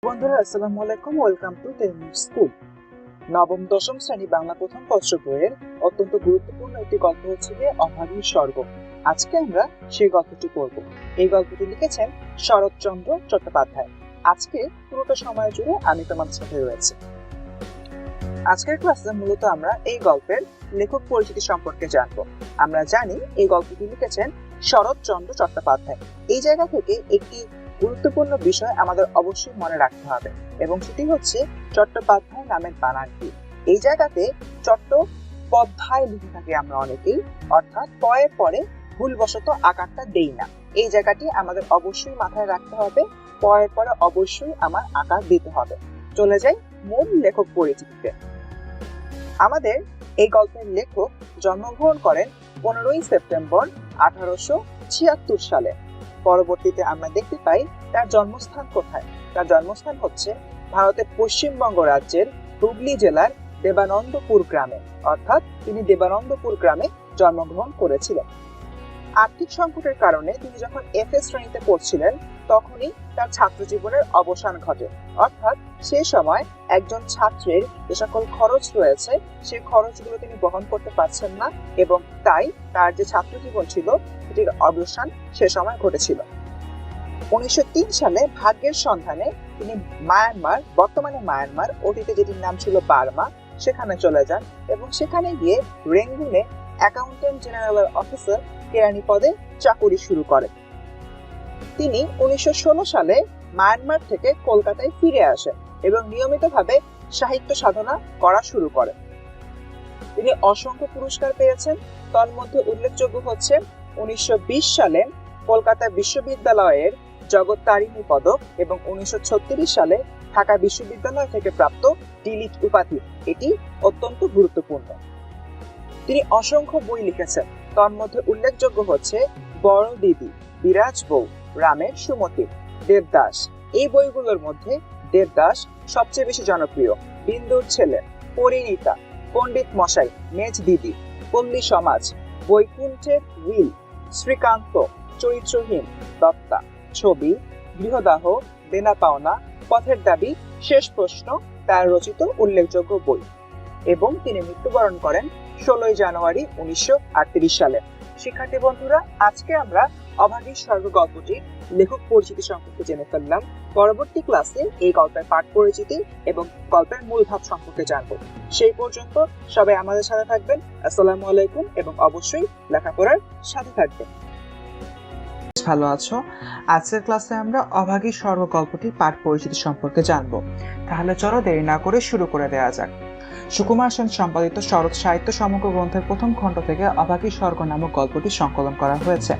বন্ধুরা আসসালামু আলাইকুম, ওয়েলকাম টু তেলমির স্কুল। নবম দশম শ্রেণী বাংলা প্রথম পত্র বইয়ের অত্যন্ত গুরুত্বপূর্ণ একটি গল্প হচ্ছে গিয়ে অভাগীর স্বর্গ। আজকে আমরা সেই গল্পটি পড়ব। এই গল্পটি লিখেছেন শরৎচন্দ্র চট্টোপাধ্যায়। আজকে পুরোটা সময় জুড়ে আমি তোমাদের সাথে রয়েছে। আজকের ক্লাসে মূলত আমরা এই গল্পের লেখক পরিচিতি সম্পর্কে জানবো। আমরা জানি এই গল্পটি লিখেছেন শরৎচন্দ্র চট্টোপাধ্যায়। এই জায়গা থেকে একটি গুরুত্বপূর্ণ বিষয় আমাদের অবশ্যই মনে রাখতে হবে, এবং সেটি হচ্ছে চট্টোপাধ্যায় নামের বানানটি। এই জায়গাতে চট্টোপাধ্যায় লিখে থাকি আমরা অনেকেই, অর্থাৎ পয়ের পরে ভুলবশত আকারটা দেই না। এই জায়গাটি আমাদের অবশ্যই মাথায় রাখতে হবে, পয়ের পরে অবশ্যই আমার আকার দিতে হবে। চলে যাই মূল লেখক পরিচিতিতে। আমাদের এই গল্পের লেখক জন্মগ্রহণ করেন 15ই সেপ্টেম্বর 1876 সালে। পরবর্তীতে আমরা দেখতে পাই তার জন্মস্থান কোথায়। তার জন্মস্থান হচ্ছে ভারতের পশ্চিমবঙ্গ রাজ্যের হুগলি জেলার দেবানন্দপুর গ্রামে, অর্থাৎ তিনি দেবানন্দপুর গ্রামে জন্মগ্রহণ করেছিলেন। আর্থিক সংকটের কারণে তিনি যখন এফএ শ্রেণীতে পড়ছিলেন তখনই তার ছাত্র জীবনের অবসান ঘটে, অর্থাৎ সেই সময় একজন ছাত্রের যে সকল খরচ রয়েছে সেই খরচগুলো তিনি বহন করতে পারছেন না, এবং তাই তার যে ছাত্র জীবন ছিল সেটির অবসান সে সময় ঘটেছিল। 1903 সালে ভাগ্যের সন্ধানে তিনি মায়ানমার, বর্তমানে মায়ানমার, অতীতে যেটির নাম ছিল বার্মা, সেখানে চলে যান এবং সেখানে গিয়ে রেঙ্গুনে অ্যাকাউন্টেন্ট জেনারেল অফিসার কেরানি পদে চাকুরি শুরু করেন। তিনি 1916 সালে মায়ানমার থেকে কলকাতায় ফিরে আসেন এবং নিয়মিতভাবে সাহিত্য সাধনা করা শুরু করেন। তিনি অসংখ্য পুরস্কার পেয়েছেন। তন্মধ্যে উল্লেখযোগ্য হচ্ছে 1920 সালে কলকাতা বিশ্ববিদ্যালয়ের জগত্তারিণী পদক এবং 1936 সালে ঢাকা বিশ্ববিদ্যালয় থেকে প্রাপ্ত ডিলিট উপাধি। এটি অত্যন্ত গুরুত্বপূর্ণ। তিনি অসংখ্য বই লিখেছেন। তন্মধ্যে উল্লেখযোগ্য হচ্ছে বড় দিদি, বিরাজ বউ, রামের সুমতি, দেবদাস। এই বইগুলোর মধ্যে দেবদাস সবচেয়ে বেশি জনপ্রিয়। বিন্দুর ছেলে, পরিণীতা, পণ্ডিত মশাই, মেজ দিদি, পল্লী সমাজ, বৈকুণ্ঠের উইল, শ্রীকান্ত, চরিত্রহীন, দত্তা, ছবি, গৃহদাহ, দেনা পাওনা, পথের দাবি, শেষ প্রশ্ন তার রচিত উল্লেখযোগ্য বই। এবং তিনি মৃত্যুবরণ করেন 16 জানুয়ারি 1938 সালে। শিক্ষার্থী বন্ধুরা, আজকে আমরা অভাগীর স্বর্গ গল্পটির লেখক পরিচিতি সম্পর্কে জেনে ফেললাম। পরবর্তী ক্লাসে এই গল্পের পাঠ পরিচিতি এবং গল্পের মূল ভাব সম্পর্কে জানবো। সেই পর্যন্ত সবাই আমাদের সাথে থাকবেন। আসসালামু আলাইকুম, এবং অবশ্যই লেখাপড়ার সাথে থাকবেন। ভালো আছো? আজকের ক্লাসে আমরা অভাগীর স্বর্গ গল্পটির পাঠ পরিচিতি সম্পর্কে জানবো। তাহলে চলো দেরি না করে শুরু করে দেওয়া যাক। সুকুমার সেন সম্পাদিত শরৎ সাহিত্য সমগ্র গ্রন্থের প্রথম খণ্ড থেকে অভাগীর স্বর্গ নামক গল্পটি সংকলন করা হয়েছে।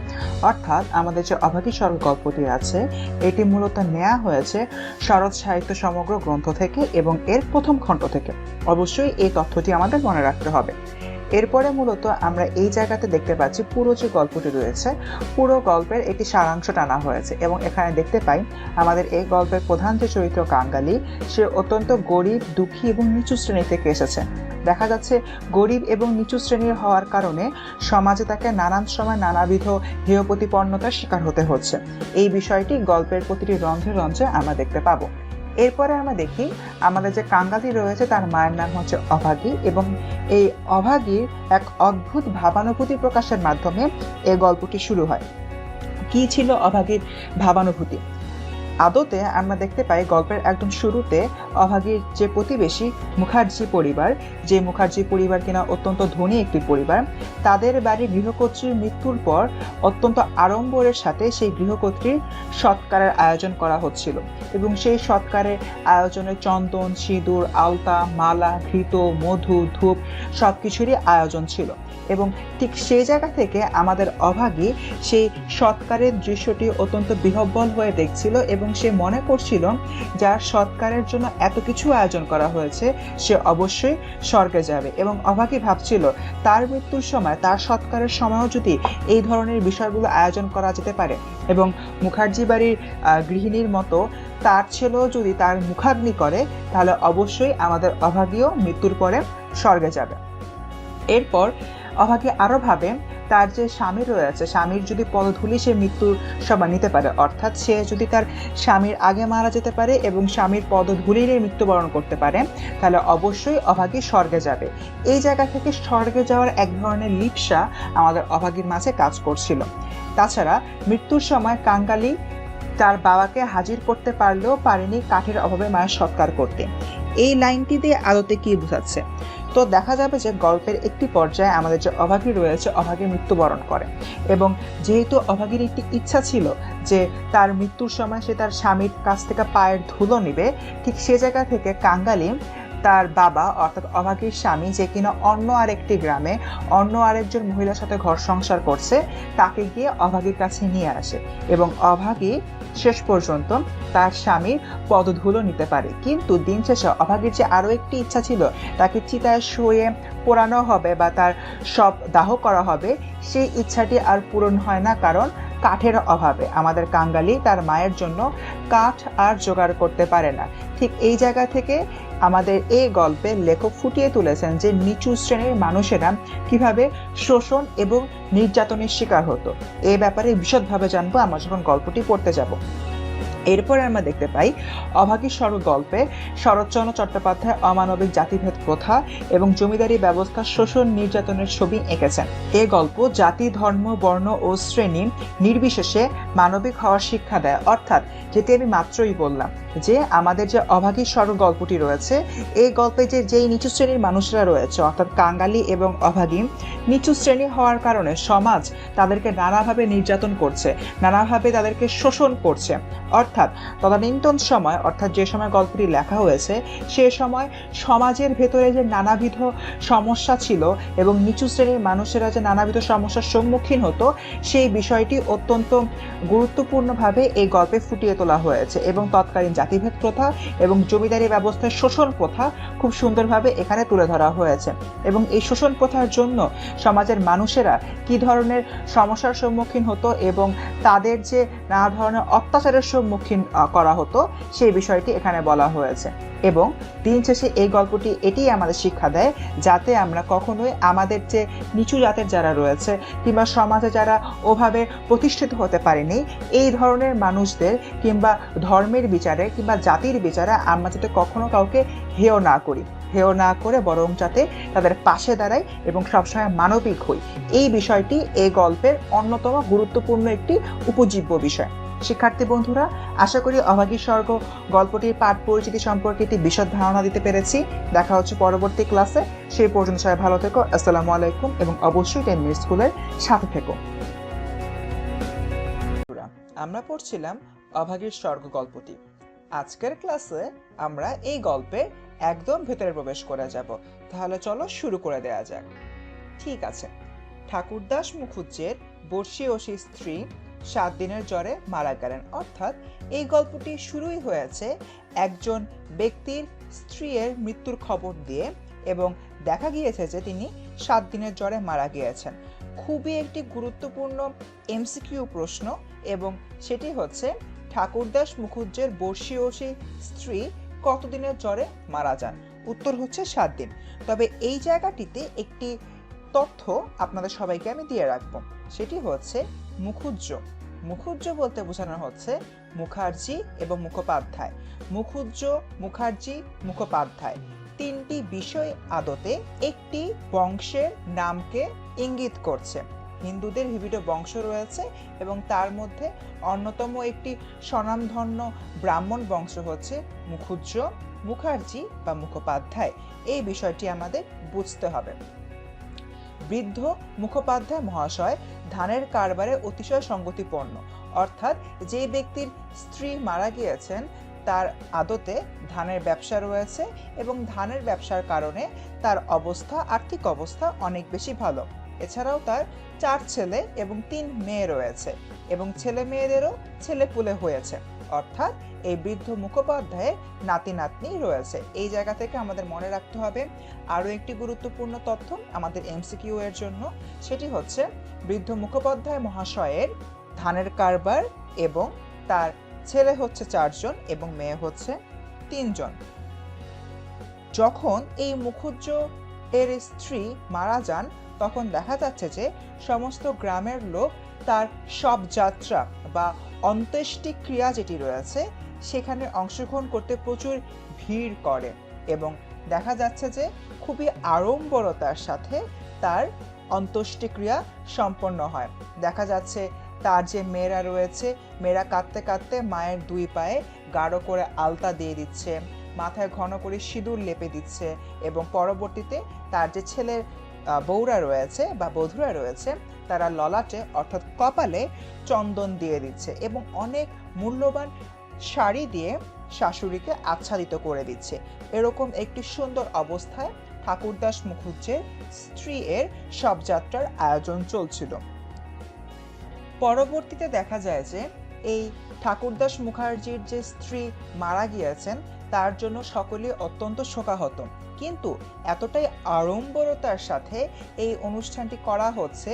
অর্থাৎ আমাদের যে অভাগীর স্বর্গ গল্পটি আছে এটি মূলত নেওয়া হয়েছে শরৎ সাহিত্য সমগ্র গ্রন্থ থেকে এবং এর প্রথম খণ্ড থেকে। অবশ্যই এই তথ্যটি আমাদের মনে রাখতে হবে। এরপরে মূলত আমরা এই জায়গাতে দেখতে পাচ্ছি পুরো যে গল্পটি রয়েছে পুরো গল্পের একটি সারাংশ টানা হয়েছে, এবং এখানে দেখতে পাই আমাদের এই গল্পের প্রধান যে চরিত্র কাঙ্গালি, সে অত্যন্ত গরিব, দুঃখী এবং নিচু শ্রেণী থেকে এসেছে। দেখা যাচ্ছে গরিব এবং নিচু শ্রেণীর হওয়ার কারণে সমাজে তাকে নানান সময় নানাবিধ হেয় প্রতিপন্নতার শিকার হতে হচ্ছে। এই বিষয়টি গল্পের প্রতিটি রন্ধ্রে রন্ধ্রে আমরা দেখতে পাবো। এরপরে আমরা দেখি আমাদের যে কাঙ্গালি রয়েছে তার মায়ের নাম হচ্ছে অভাগী, এবং এই অভাগীর এক অদ্ভুত ভাবানুভূতি প্রকাশের মাধ্যমে এই গল্পটি শুরু হয়। কি ছিল অভাগীর ভাবানুভূতি? আদতে আমরা দেখতে পাই গল্পের একদম শুরুতে অভাগীর যে প্রতিবেশী মুখার্জি পরিবার, যে মুখার্জি পরিবার কিনা অত্যন্ত ধনী একটি পরিবার, তাদের বাড়ির গৃহকর্ত্রীর মৃত্যুর পর অত্যন্ত আড়ম্বরের সাথে সেই গৃহকর্ত্রীর সৎকারের আয়োজন করা হচ্ছিল, এবং সেই সৎকারের আয়োজনে চন্দন, সিঁদুর, আলতা, মালা, ঘৃত, মধু, ধূপ সবকিছুরই আয়োজন ছিল। এবং ঠিক সেই জায়গা থেকে আমাদের অভাগী সেই সৎকারের দৃশ্যটি অত্যন্ত বিহ্বল হয়ে দেখছিল, এবং সে মনে করছিল যার সৎকারের জন্য এত কিছু আয়োজন করা হয়েছে সে অবশ্যই স্বর্গে যাবে। এবং অভাগী ভাবছিল তার মৃত্যুর সময়, তার সৎকারের সময়ও যদি এই ধরনের বিষয়গুলো আয়োজন করা যেতে পারে, এবং মুখার্জি বাড়ির গৃহিণীর মতো তার ছেলেও যদি তার মুখাগ্নি করে, তাহলে অবশ্যই আমাদের অভাগীও মৃত্যুর পরে স্বর্গে যাবে। এরপর অভাগী আরো ভাবে তার যে স্বামী রয়েছে, স্বামীর যদি পদধূলি সে মৃত্যুর সময় নিতে পারে, অর্থাৎ সে যদি তার স্বামীর আগে মারা যেতে পারে এবং স্বামীর পদধূলির মৃত্যুবরণ করতে পারে, তাহলে অবশ্যই অভাগী স্বর্গে যাবে। এই জায়গা থেকে স্বর্গে যাওয়ার এক ধরনের লিপ্সা আমাদের অভাগীর মাঝে কাজ করছিল। তাছাড়া মৃত্যুর সময় কাঙ্গালি তার বাবাকে হাজির করতে পারলেও পারেনি কাঠের অভাবে মায়ের সৎকার করতে। এই লাইনটি দিয়ে আদতে কি বোঝাচ্ছে? তো দেখা যাবে যে গল্পের একটি পর্যায়ে আমাদের যে অভাগী রয়েছে, অভাগী মৃত্যুবরণ করে, এবং যেহেতু অভাগীর একটি ইচ্ছা ছিল যে তার মৃত্যুর সময় সে তার স্বামীর কাছ থেকে পায়ের ধুলো নেবে, ঠিক সে জায়গা থেকে কাঙ্গালি তার বাবা অর্থাৎ অভাগীর স্বামী, যে কিনা অন্য আরেকটি গ্রামে অন্য আরেকজন মহিলার সাথে ঘর সংসার করছে, তাকে গিয়ে অভাগীর কাছে নিয়ে আসে এবং অভাগী শেষ পর্যন্ত তার স্বামীর পদধূলো নিতে পারে। কিন্তু দিন শেষে অভাগীর যে আরও একটি ইচ্ছা ছিল, তাকে চিতায় শুয়ে পোড়ানো হবে বা তার সব দাহ করা হবে, সেই ইচ্ছাটি আর পূরণ হয় না, কারণ কাঠের অভাবে আমাদের কাঙ্গালি তার মায়ের জন্য কাঠ আর জোগাড় করতে পারে না। ঠিক এই জায়গা থেকে আমাদের এই গল্পে লেখক ফুটিয়ে তুলেছেন যে নিচু শ্রেণীর মানুষেরা কিভাবে শোষণ এবং নির্যাতনের শিকার হতো। এই ব্যাপারে বিশদভাবে জানবো আমরা যখন গল্পটি পড়তে যাব। এরপরে আমরা দেখতে পাই অভাগী স্বর্গ গল্পে শরৎচন্দ্র চট্টোপাধ্যায় অমানবিক জাতিভেদ প্রথা এবং জমিদারি ব্যবস্থার শোষণ নির্যাতনের ছবি এঁকেছেন। এ গল্প জাতি, ধর্ম, বর্ণ ও শ্রেণী নির্বিশেষে মানবিক হওয়ার শিক্ষা দেয়। অর্থাৎ যেটি আমি মাত্রই বললাম যে আমাদের যে অভাগী স্বর্গ গল্পটি রয়েছে, এই গল্পে যেই নিচু শ্রেণীর মানুষরা রয়েছে অর্থাৎ কাঙ্গালি এবং অভাগী, নিচু শ্রেণী হওয়ার কারণে সমাজ তাদেরকে নানাভাবে নির্যাতন করছে, নানাভাবে তাদেরকে শোষণ করছে। অর্থাৎ তদানীন্তন সময়, অর্থাৎ যে সময় গল্পটি লেখা হয়েছে, সে সময় সমাজের ভেতরে যে নানাবিধ সমস্যা ছিল এবং নিচু শ্রেণীর মানুষেরা যে নানাবিধ সমস্যার সম্মুখীন হতো, সেই বিষয়টি অত্যন্ত গুরুত্বপূর্ণভাবে এই গল্পে ফুটিয়ে তোলা হয়েছে এবং তৎকালীন জাতিভেদ প্রথা এবং জমিদারি ব্যবস্থার শোষণ প্রথা খুব সুন্দরভাবে এখানে তুলে ধরা হয়েছে। এবং এই শোষণ প্রথার জন্য সমাজের মানুষেরা কি ধরনের সমস্যার সম্মুখীন হতো এবং তাদের যে নানা ধরনের অত্যাচারের সম্মুখীন করা হতো, সেই বিষয়টি এখানে বলা হয়েছে। এবং দিন শেষে এই গল্পটি এটি আমাদের শিক্ষা দেয় যাতে আমরা কখনোই আমাদের যে নিচু জাতের যারা রয়েছে কিংবা সমাজে যারা ওভাবে প্রতিষ্ঠিত হতে পারেনি, এই ধরনের মানুষদের কিংবা ধর্মের বিচারে কিংবা জাতির বিচারে আমরা যাতে কখনো কাউকে হেয় না করি, হেয় না করে বরং যাতে তাদের পাশে দাঁড়াই এবং সবসময় মানবিক হই। এই বিষয়টি এই গল্পের অন্যতম গুরুত্বপূর্ণ একটি উপজীব্য বিষয়। শিক্ষার্থী বন্ধুরা, আশা করি অভাগী স্বর্গ গল্পটির পাঠ পরিচিতি সম্পর্কে একটি বিশদ ধারণা দিতে পেরেছি। দেখা হচ্ছে পরবর্তী ক্লাসে। সেই পর্যন্ত সবাই ভালো থেকো। আসসালামু আলাইকুম এবং অবশ্যই 10 মিনিট স্কুলের সাথে থেকো। আমরা পড়ছিলাম অভাগীর স্বর্গ গল্পটি। আজকের ক্লাসে আমরা এই গল্পে একদম ভেতরে প্রবেশ করে যাব। তাহলে চলো শুরু করে দেয়া যাক। ঠিক আছে। ঠাকুরদাস মুখুজ্জের বর্ষী ও স্ত্রী 7 দিনের জ্বরে মারা গেলেন। অর্থাৎ এই গল্পটি শুরুই হয়েছে একজন ব্যক্তির স্ত্রীর মৃত্যুর খবর দিয়ে এবং দেখা গিয়েছে যে তিনি 7 দিনের জ্বরে মারা গিয়েছেন। খুবই একটি গুরুত্বপূর্ণ এমসিকিউ প্রশ্ন, এবং সেটি হচ্ছে ঠাকুরদাস মুখুজ্জের বর্ষী ও স্ত্রী কতদিনের জ্বরে মারা যান? উত্তর হচ্ছে 7 দিন। তবে এই জায়গাটিতে একটি তথ্য আপনাদের সবাইকে আমি দিয়ে রাখবো, সেটি হচ্ছে মুখুজ্জ। মুখুজ্জ বলতে বোঝানো হচ্ছে মুখার্জি এবং মুখোপাধ্যায়। মুখুজ্জ, মুখার্জি, মুখোপাধ্যায় তিনটি বিষয় আদতে একটি বংশের নামকে ইঙ্গিত করছে। হিন্দুদের বিভিন্ন বংশ রয়েছে এবং তার মধ্যে অন্যতম একটি স্বনামধন্য ব্রাহ্মণ বংশ হচ্ছে মুখুজ্জ, মুখার্জি বা মুখোপাধ্যায়। এই বিষয়টি আমাদের বুঝতে হবে। বৃদ্ধ মুখোপাধ্যায় মহাশয় ধানের কারবারে অতিশয় সঙ্গতিপূর্ণ, অর্থাৎ যে ব্যক্তির স্ত্রী মারা গিয়েছেন তার আদতে ধানের ব্যবসা রয়েছে এবং ধানের ব্যবসার কারণে তার অবস্থা, আর্থিক অবস্থা অনেক বেশি ভালো। এছাড়াও তার 4 ছেলে এবং 3 মেয়ে রয়েছে এবং ছেলে মেয়েদেরও ছেলেপুলে হয়েছে, অর্থাৎ এই বৃদ্ধ মুখোপাধ্যায়ের নাতি নাতনি রয়েছে। এই জায়গা থেকে আমাদের মনে রাখতে হবে আরও একটি গুরুত্বপূর্ণ তথ্য আমাদের এমসিকিউ এর জন্য, সেটি হচ্ছে বৃদ্ধ মুখোপাধ্যায় মহাশয়ের ধানের কারবার এবং তার ছেলে হচ্ছে 4 জন এবং মেয়ে হচ্ছে 3 জন। যখন এই মুখুজ্জ এর স্ত্রী মারা যান তখন দেখা যাচ্ছে যে সমস্ত গ্রামের লোক তার শবযাত্রা বা অন্ত্যেষ্টিক্রিয়া যেটি রয়েছে সেখানে অংশগ্রহণ করতে প্রচুর ভিড় করে এবং দেখা যাচ্ছে যে খুবই আড়ম্বরতার সাথে তার অন্ত্যেষ্টিক্রিয়া সম্পন্ন হয়। দেখা যাচ্ছে তার যে মেয়েরা রয়েছে, মেয়েরা কাঁদতে কাঁদতে মায়ের দুই পায়ে গাঢ় করে আলতা দিয়ে দিচ্ছে, মাথায় ঘন করে সিঁদুর লেপে দিচ্ছে এবং পরবর্তীতে তার যে ছেলের বউরা রয়েছে বা বধূরা রয়েছে তারা ললাটে অর্থাৎ কপালে চন্দন দিয়ে দিচ্ছে এবং অনেক মূল্যবান শাড়ি দিয়ে শাশুড়িকে আচ্ছাদিত করে দিচ্ছে। এরকম একটি সুন্দর অবস্থায় ঠাকুরদাস মুখুজ্জের স্ত্রী এর শবযাত্রার আয়োজন চলছিল। পরবর্তীতে দেখা যায় যে এই ঠাকুরদাস মুখার্জির যে স্ত্রী মারা গিয়েছেন তার জন্য সকলে অত্যন্ত শোকাহত, কিন্তু এতটাই আড়ম্বরতার সাথে এই অনুষ্ঠানটি করা হচ্ছে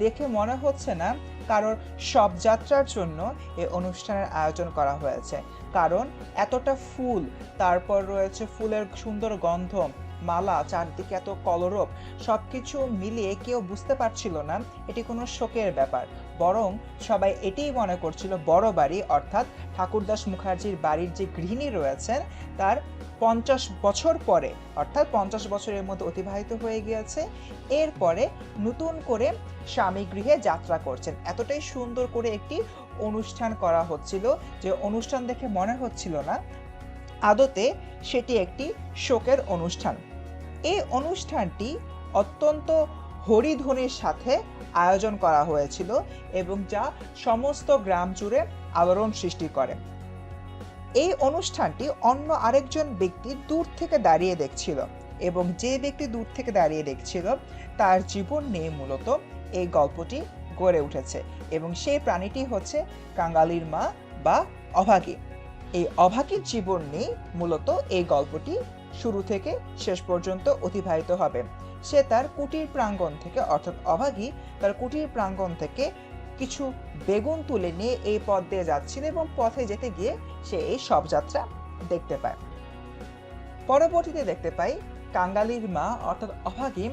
দেখে মনে হচ্ছে না কারোর শবযাত্রার জন্য এই অনুষ্ঠানের আয়োজন করা হয়েছে। কারণ এতটা ফুল, তারপর রয়েছে ফুলের সুন্দর গন্ধ, মালা, চারদিকে এত কলরব, সবকিছু মিলিয়ে কেউ বুঝতে পারছিল না এটি কোনো শোকের ব্যাপার, বরং সবাই এটাই মনে করছিল বড় বাড়ি অর্থাৎ ঠাকুরদাস মুখার্জির বাড়ির যে গৃহিণী রয়েছেন তার 50 বছর পরে অর্থাৎ 50 বছরের মধ্যে অতিবাহিত হয়ে গিয়েছে, এরপরে নতুন করে স্বামী গৃহে যাত্রা করছেন। এতটাই সুন্দর করে একটি অনুষ্ঠান করা হচ্ছিল যে অনুষ্ঠান দেখে মনে হচ্ছিল না আদতে সেটি একটি শোকের অনুষ্ঠান। এই অনুষ্ঠানটি অত্যন্ত হরিধ্বনির সাথে আয়োজন করা হয়েছিল এবং যা সমস্ত গ্রাম জুড়ে আলোড়ন সৃষ্টি করে। এই অনুষ্ঠানটি অন্য আরেকজন ব্যক্তি দূর থেকে দাঁড়িয়ে দেখছিল এবং যে ব্যক্তি দূর থেকে দাঁড়িয়ে দেখছিল তার জীবন নিয়ে মূলত এই গল্পটি গড়ে উঠেছে এবং সেই প্রাণীটি হচ্ছে কাঙালির মা বা অভাগী। এই অভাগীর জীবন নিয়ে মূলত এই গল্পটি শুরু থেকে শেষ পর্যন্ত অতিবাহিত হবে। সে তার কুটির প্রাঙ্গণ থেকে অর্থাৎ অভাগী তার কুটির প্রাঙ্গণ থেকে কিছু বেগুন তুলে নিয়ে এই পথ দিয়ে যাচ্ছিল এবং পথে যেতে গিয়ে সে এই শবযাত্রা দেখতে পায়। পরবর্তীতে দেখতে পাই কাঙালির মা অর্থাৎ অভাগী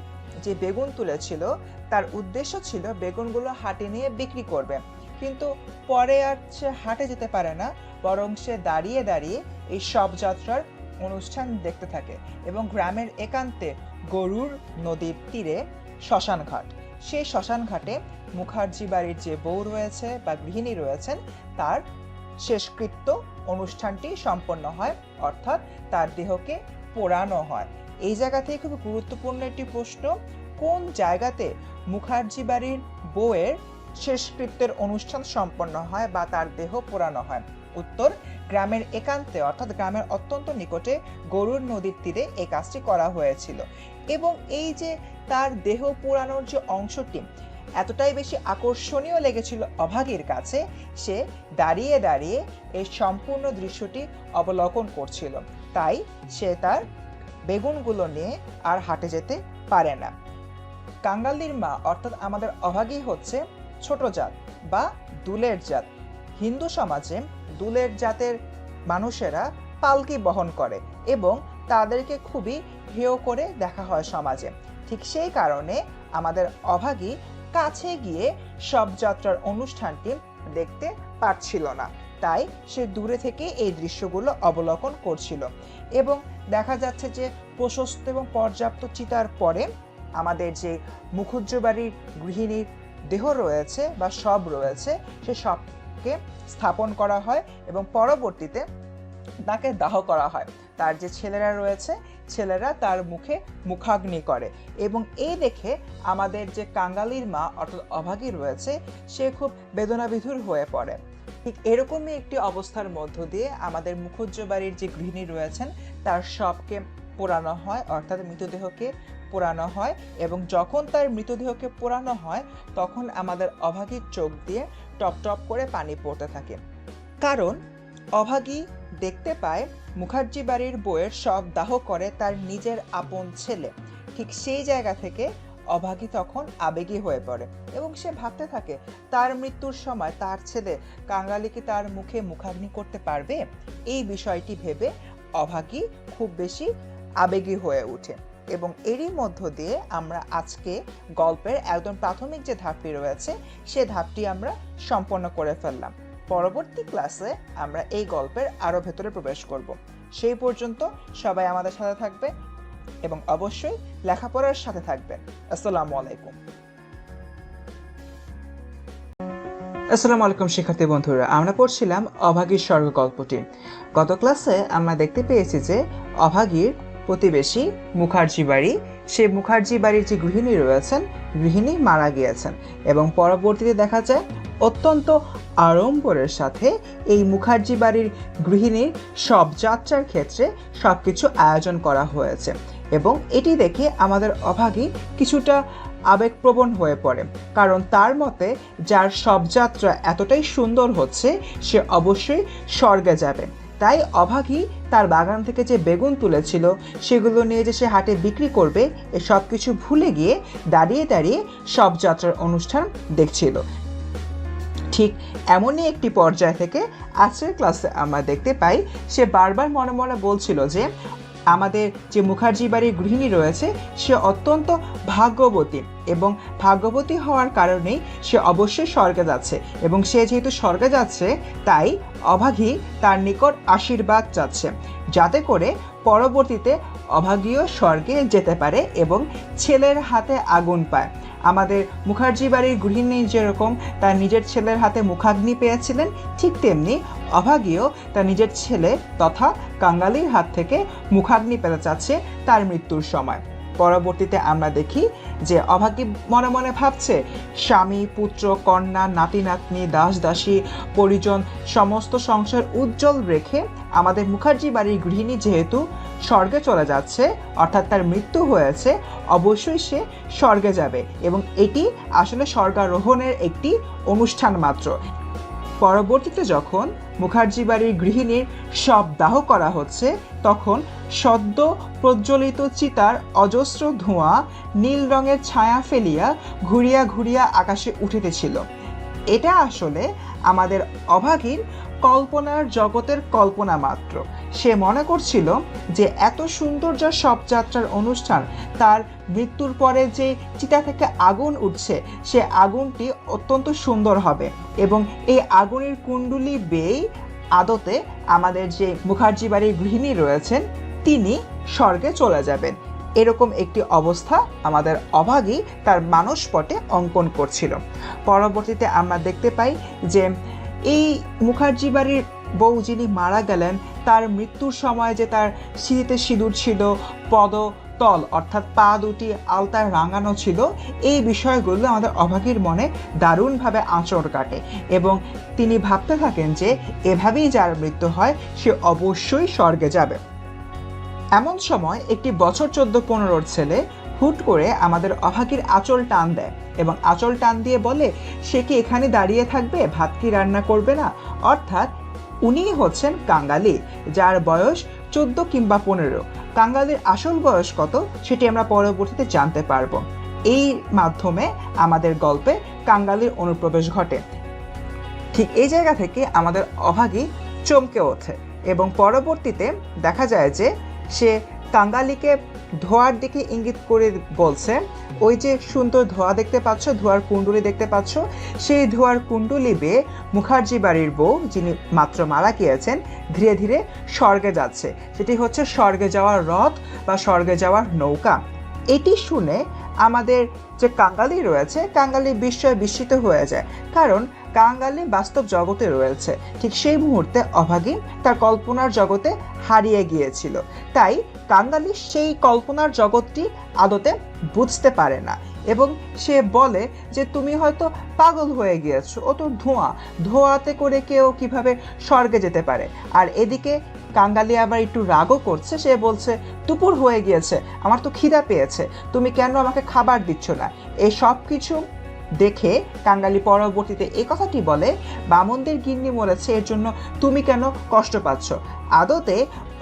যে বেগুন তুলেছিল তার উদ্দেশ্য ছিল বেগুনগুলো হাটে নিয়ে বিক্রি করবে, কিন্তু পরে আর সে হাটে যেতে পারে না, বরং সে দাঁড়িয়ে দাঁড়িয়ে এই শবযাত্রার অনুষ্ঠান দেখতে থাকে এবং গ্রামের একান্তে গরুর নদীর তীরে শ্মশান ঘাট, সেই শ্মশান ঘাটে মুখার্জি বাড়ির যে বউ রয়েছে বা গৃহিণী রয়েছেন তার শেষকৃত্য অনুষ্ঠানটি সম্পন্ন হয়, অর্থাৎ তার দেহকে পোড়ানো হয়। এই জায়গা থেকে খুব গুরুত্বপূর্ণ একটি প্রশ্ন, কোন জায়গাতে মুখার্জি বাড়ির বউয়ের শেষকৃত্যের অনুষ্ঠান সম্পন্ন হয় বা তার দেহ পোড়ানো হয়? উত্তর, গ্রামের একান্তে অর্থাৎ গ্রামের অত্যন্ত নিকটে গরুর নদীর তীরে এই কাজটি করা হয়েছিল এবং এই যে তার দেহ পোড়ানোর যে অংশটি এতটাই বেশি আকর্ষণীয় লেগেছিল অভাগীর কাছে, সে দাঁড়িয়ে দাঁড়িয়ে এই সম্পূর্ণ দৃশ্যটি অবলোকন করছিল, তাই সে তার বেগুনগুলো নিয়ে আর হাটে যেতে পারে না। কাঙালির মা অর্থাৎ আমাদের অভাগী হচ্ছে ছোট জাত বা দুলের জাত। হিন্দু সমাজে দুলের জাতের মানুষেরা পালকি বহন করে এবং তাদেরকে খুবই হেয় করে দেখা হয় সমাজে। ঠিক সেই কারণে আমাদের অভাগী কাছে গিয়ে শবযাত্রার অনুষ্ঠানটি দেখতে পারছিল না, তাই সে দূরে থেকে এই দৃশ্যগুলো অবলোকন করছিল এবং দেখা যাচ্ছে যে প্রশস্ত এবং পর্যাপ্ত চিতার পরে আমাদের যে মুখুজ্জ বাড়ির গৃহিণীর দেহ রয়েছে বা শব রয়েছে সে শবকে স্থাপন করা হয় এবং পরবর্তীতে তাকে দাহ করা হয়। তার যে ছেলেরা রয়েছে ছেলেরা তার মুখে মুখাগ্নি করে এবং এই দেখে আমাদের যে কাঙালির মা অর্থাৎ অভাগী রয়েছে সে খুব বেদনাবিধুর হয়ে পড়ে। ঠিক এরকমই একটি অবস্থার মধ্য দিয়ে আমাদের মুখুজ্জ বাড়ির যে গৃহিণী রয়েছেন তার শবকে পোড়ানো হয় অর্থাৎ মৃতদেহকে পোড়ানো হয় এবং যখন তার মৃতদেহকে পোড়ানো হয় তখন আমাদের অভাগীর চোখ দিয়ে টপ টপ করে পানি পড়তে থাকে, কারণ অভাগী দেখতে পায় মুখার্জি বাড়ির বউয়ের শব দাহ করে তার নিজের আপন ছেলে। ঠিক সেই জায়গা থেকে অভাগী তখন আবেগী হয়ে পড়ে এবং সে ভাবতে থাকে তার মৃত্যুর সময় তার ছেলে কাঙালি কি তার মুখে মুখাগ্নি করতে পারবে। এই বিষয়টি ভেবে অভাগী খুব বেশি আবেগী হয়ে ওঠে এবং এরই মধ্য দিয়ে আমরা আজকে গল্পের একদম প্রাথমিক যে ধাপটি রয়েছে সে ধাপটি আমরা সম্পন্ন করে ফেললাম। পরবর্তী ক্লাসে আমরা এই গল্পের আরো ভেতরে প্রবেশ করব। সেই পর্যন্ত সবাই আমাদের সাথে থাকবে এবং অবশ্যই লেখাপড়ার সাথে থাকবেন। আসসালামু আলাইকুম। আসসালামু আলাইকুম শিক্ষার্থী বন্ধুরা, আমরা পড়ছিলাম অভাগীর স্বর্গ গল্পটি। গত ক্লাসে আমরা দেখতে পেয়েছি যে অভাগীর প্রতিবেশী মুখার্জি বাড়ি, সেই মুখার্জি বাড়ির যে গৃহিণী রয়েছেন, গৃহিণী মারা গিয়েছেন এবং পরবর্তীতে দেখা যায় অত্যন্ত আড়ম্বরের সাথে এই মুখার্জি বাড়ির গৃহিণীর শবযাত্রার ক্ষেত্রে সবকিছু আয়োজন করা হয়েছে এবং এটি দেখে আমাদের অভাগী কিছুটা আবেগপ্রবণ হয়ে পড়ে, কারণ তার মতে যার শবযাত্রা এতটাই সুন্দর হচ্ছে সে অবশ্যই স্বর্গে যাবে। তাই অভাগী তার বাগান থেকে যে বেগুন তুলেছিল সেগুলো নিয়ে যে সে হাটে বিক্রি করবে এ সব কিছু ভুলে গিয়ে দাঁড়িয়ে দাঁড়িয়ে শবযাত্রার অনুষ্ঠান দেখছিল। ঠিক এমনই একটি পর্যায় থেকে আজকের ক্লাসে আমরা দেখতে পাই সে বারবার মনে মনে বলছিল যে আমাদের যে মুখার্জি বাড়ির গৃহিণী রয়েছে সে অত্যন্ত ভাগ্যবতী এবং ভাগ্যবতী হওয়ার কারণেই সে অবশ্যই স্বর্গে যাচ্ছে এবং সে যেহেতু স্বর্গে যাচ্ছে তাই অভাগী তার নিকট আশীর্বাদ চাচ্ছে যাতে করে পরবর্তীতে অভাগীও স্বর্গে যেতে পারে এবং ছেলের হাতে আগুন পায়। আমাদের মুখার্জি বাড়ির গৃহিণী যেরকম তার নিজের ছেলের হাতে মুখাগ্নি পেয়েছিলেন, ঠিক তেমনি অভাগীও তার নিজের ছেলে তথা কাঙ্গালির হাত থেকে মুখাগ্নি পেতে চাচ্ছে তার মৃত্যুর সময়। পরবর্তীতে আমরা দেখি যে অভাগী মনে মনে ভাবছে স্বামী, পুত্র, কন্যা, নাতি নাতনি, দাস দাসী, পরিজন সমস্ত সংসার উজ্জ্বল রেখে আমাদের মুখার্জি বাড়ির গৃহিণী যেহেতু স্বর্গে চলে যাচ্ছে অর্থাৎ তার মৃত্যু হয়েছে, অবশ্যই সে স্বর্গে যাবে এবং এটি আসলে স্বর্গারোহণের একটি অনুষ্ঠান মাত্র। পরবর্তীতে যখন মুখার্জি বাড়ির গৃহিণীর শবদাহ করা হচ্ছে তখন সদ্য প্রজ্বলিত চিতার অজস্র ধোঁয়া নীল রঙের ছায়া ফেলিয়া ঘুরিয়া ঘুরিয়া আকাশে উঠিতেছিল। এটা আসলে আমাদের অভাগীর কল্পনার জগতের কল্পনা মাত্র। সে মনে করছিল যে এত সুন্দর যা শবযাত্রার অনুষ্ঠান, তার মৃত্যুর পরে যে চিতা থেকে আগুন উঠছে সে আগুনটি অত্যন্ত সুন্দর হবে এবং এই আগুনের কুণ্ডুলি বেয়ে আদতে আমাদের যে মুখার্জি বাড়ির গৃহিণী রয়েছেন তিনি স্বর্গে চলে যাবেন। এরকম একটি অবস্থা আমাদের অভাগী তার মানসপটে অঙ্কন করছিল। পরবর্তীতে আমরা দেখতে পাই যে এই মুখার্জি বাড়ির বউ যিনি মারা গেলেন তার মৃত্যুর সময় যে তার সিঁথিতে সিঁদুর ছিল, পদতল অর্থাৎ পা দুটি আলতায় রাঙানো ছিল, এই বিষয়গুলো আমাদের অভাগীর মনে দারুণভাবে আঁচড় কাটে এবং তিনি ভাবতে থাকেন যে এভাবেই যার মৃত্যু হয় সে অবশ্যই স্বর্গে যাবে। এমন সময় একটি বছর 14-15 ছেলে হুট করে আমাদের অভাগীর আঁচল টান দেয় এবং আঁচল টান দিয়ে বলে সে কি এখানে দাঁড়িয়ে থাকবে, ভাত কি রান্না করবে না? অর্থাৎ উনি হচ্ছেন কাঙ্গালি, যার বয়স 14 কিংবা 15। কাঙ্গালির আসল বয়স কত সেটি আমরা পরবর্তীতে জানতে পারবো। এই মাধ্যমে আমাদের গল্পে কাঙ্গালির অনুপ্রবেশ ঘটে। ঠিক এই জায়গা থেকে আমাদের অভাগী চমকে ওঠে এবং পরবর্তীতে দেখা যায় যে সে কাঙ্গালিকে ধোঁয়ার দিকে ইঙ্গিত করে বলছে, ওই যে সুন্দর ধোঁয়া দেখতে পাচ্ছ, ধোঁয়ার কুণ্ডুলি দেখতে পাচ্ছ, সেই ধোঁয়ার কুণ্ডুলি বেয়ে মুখার্জি বাড়ির বউ যিনি মাত্র মারা গিয়েছেন ধীরে ধীরে স্বর্গে যাচ্ছে। সেটি হচ্ছে স্বর্গে যাওয়ার রথ বা স্বর্গে যাওয়ার নৌকা। এটি শুনে আমাদের যে কাঙ্গালি রয়েছে কাঙ্গালি বিস্ময়ে বিস্মিত হয়ে যায়, কারণ কাঙ্গালি বাস্তব জগতে রয়েছে। ঠিক সেই মুহূর্তে অভাগী তার কল্পনার জগতে হারিয়ে গিয়েছিল, তাই কাঙ্গালি সেই কল্পনার জগৎটি আদতে বুঝতে পারে না এবং সে বলে যে তুমি হয়তো পাগল হয়ে গিয়েছো, ও তো ধোঁয়াতে করে কেউ কিভাবে স্বর্গে যেতে পারে। আর এদিকে কাঙ্গালি আবার একটু রাগও করছে, সে বলছে দুপুর হয়ে গিয়েছে, আমার তো খিদা পেয়েছে, তুমি কেন আমাকে খাবার দিচ্ছ না? এই সব কিছু দেখে কাঙ্গালি পরবর্তীতে এই কথাটি বলে, বামনদের গিন্নি মরেছে, এর জন্য তুমি কেন কষ্ট পাচ্ছ? আদতে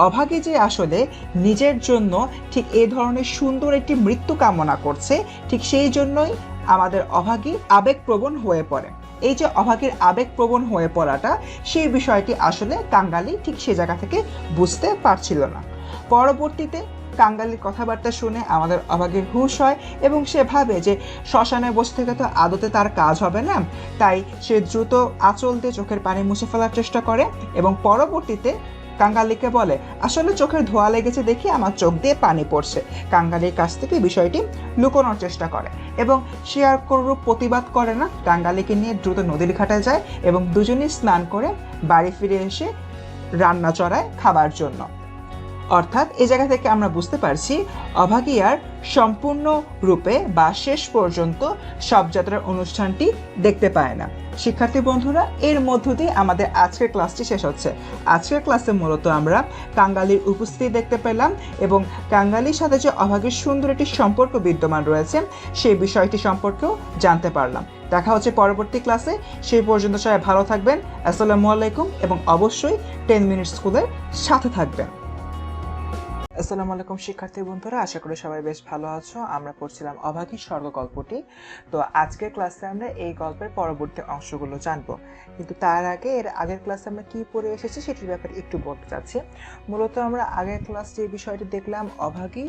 অভাগী যে আসলে নিজের জন্য ঠিক এই ধরনের সুন্দর একটি মৃত্যু কামনা করছে, ঠিক সেই জন্যই আমাদের অভাগী আবেগপ্রবণ হয়ে পড়ে। এই যে অভাগীর আবেগপ্রবণ হয়ে পড়াটা, সেই বিষয়টি আসলে কাঙ্গালি ঠিক সে জায়গা থেকে বুঝতে পারছিল না। পরবর্তীতে কাঙ্গালির কথাবার্তা শুনে আমাদের অভাগীর হুঁশ হয় এবং সে ভাবে যে শ্মশানে বসে থেকে তো আদতে তার কাজ হবে না, তাই সে দ্রুত আঁচল দিয়ে চোখের পানি মুছে ফেলার চেষ্টা করে এবং পরবর্তীতে কাঙ্গালিকে বলে, আসলে চোখের ধোয়া লেগেছে দেখে আমার চোখ দিয়ে পানি পড়ছে। কাঙ্গালির কাছ থেকে বিষয়টি লুকোনোর চেষ্টা করে এবং সে আর কোনরূপ প্রতিবাদ করে না। কাঙ্গালিকে নিয়ে দ্রুত নদীর ঘাটে যায় এবং দুজনেই স্নান করে বাড়ি ফিরে এসে রান্না চড়ায় খাবার জন্য। অর্থাৎ এই জায়গা থেকে আমরা বুঝতে পারছি অভাগী আর সম্পূর্ণ রূপে বা শেষ পর্যন্ত শবযাত্রার অনুষ্ঠানটি দেখতে পায় না। শিক্ষার্থী বন্ধুরা, এর মধ্য দিয়ে আমাদের আজকের ক্লাসটি শেষ হচ্ছে। আজকের ক্লাসে মূলত আমরা কাঙ্গালির উপস্থিতি দেখতে পেলাম এবং কাঙ্গালির সাথে যে অভাগীর সুন্দর একটি সম্পর্ক বিদ্যমান রয়েছে সেই বিষয়টি সম্পর্কেও জানতে পারলাম। দেখা হচ্ছে পরবর্তী ক্লাসে। সেই পর্যন্ত সবাই ভালো থাকবেন। আসসালামু আলাইকুম এবং অবশ্যই 10 মিনিট স্কুলের সাথে থাকবেন। আসসালামু আলাইকুম শিক্ষার্থী বন্ধুরা, আশা করি সবাই বেশ ভালো আছো। আমরা পড়ছিলাম অভাগী স্বর্গ গল্পটি। তো আজকের ক্লাসে আমরা এই গল্পের পরবর্তী অংশগুলো জানবো, কিন্তু তার আগে এর আগের ক্লাসে আমরা কি পড়ে এসেছি সেটির ব্যাপারে একটু বলতে চাচ্ছি। মূলত আমরা আগের ক্লাস যে বিষয়টি দেখলাম, অভাগী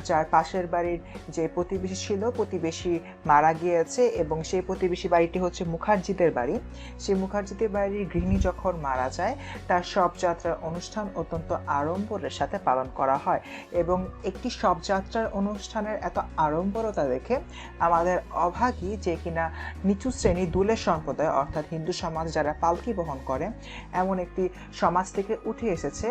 যার পাশের বাড়ির যে প্রতিবেশী ছিল, প্রতিবেশী মারা গিয়েছে এবং সেই প্রতিবেশী বাড়িটি হচ্ছে মুখার্জিদের বাড়ি। সেই মুখার্জিদের বাড়ির গৃহিণী যখন মারা যায়, তার শবযাত্রার অনুষ্ঠান অত্যন্ত আড়ম্বরের সাথে পালন করা হয় এবং একটি শবযাত্রার অনুষ্ঠানের এত আড়ম্বরতা দেখে আমাদের অভাগী, যে কিনা নিচু শ্রেণী দুলের সম্প্রদায় অর্থাৎ হিন্দু সমাজ যারা পালকি বহন করে এমন একটি সমাজ থেকে উঠে এসেছে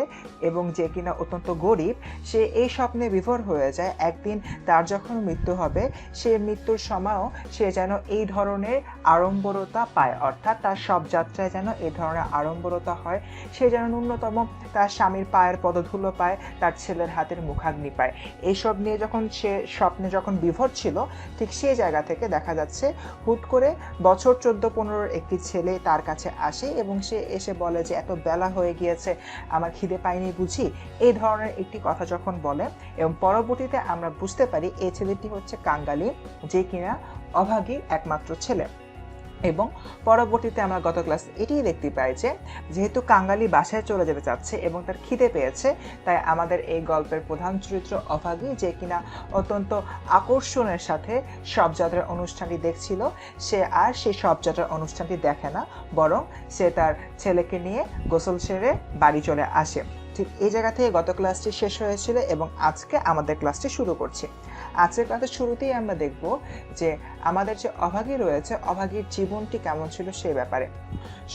এবং যে কিনা অত্যন্ত গরিব, সে এই স্বপ্নে বিভোর হয়ে যায় একদিন তার যখন মৃত্যু হবে সে মৃত্যুর সময়ও সে যেন এই ধরনের আড়ম্বরতা পায়, অর্থাৎ তার শবযাত্রায় যেন এই ধরনের আড়ম্বরতা হয়। সে যেন ন্যূনতম তার স্বামীর পায়ের পদধূলো পায়, তার ছেলের হাতের মুখাগ্নি পায়। এইসব নিয়ে যখন সে স্বপ্নে যখন বিভোর ছিল, ঠিক সেই জায়গা থেকে দেখা যাচ্ছে হুট করে বছর 14-15 একটি ছেলে তার কাছে আসে এবং সে এসে বলে যে এত বেলা হয়ে গিয়েছে, আমার খিদে পাইনি বুঝি, এই ধরনের একটি কথা যখন বলে এবং পরবর্তীতে আমরা বুঝতে পারি এই ছেলেটি হচ্ছে কাঙ্গালি, যে কিনা অভাগীর একমাত্র ছেলে। এবং পরবর্তীতে আমরা গত ক্লাস এটিই দেখতে পাই যে যেহেতু কাঙ্গালি বাসায় চলে যেতে চাচ্ছে এবং তার খিদে পেয়েছে, তাই আমাদের এই গল্পের প্রধান চরিত্র অভাগী, যে কিনা অত্যন্ত আকর্ষণের সাথে শবযাত্রার অনুষ্ঠানটি দেখছিল, সে আর সেই শবযাত্রার অনুষ্ঠানটি দেখে না, বরং সে তার ছেলেকে নিয়ে গোসল সেরে বাড়ি চলে আসে। ঠিক এই জায়গা থেকে গত ক্লাসটি শেষ হয়েছিল এবং আজকে আমাদের ক্লাসটি শুরু করছি। আজকের ক্লাসের শুরুতেই আমরা দেখব যে আমাদের যে অভাগী রয়েছে, অভাগীর জীবনটি কেমন ছিল সেই ব্যাপারে।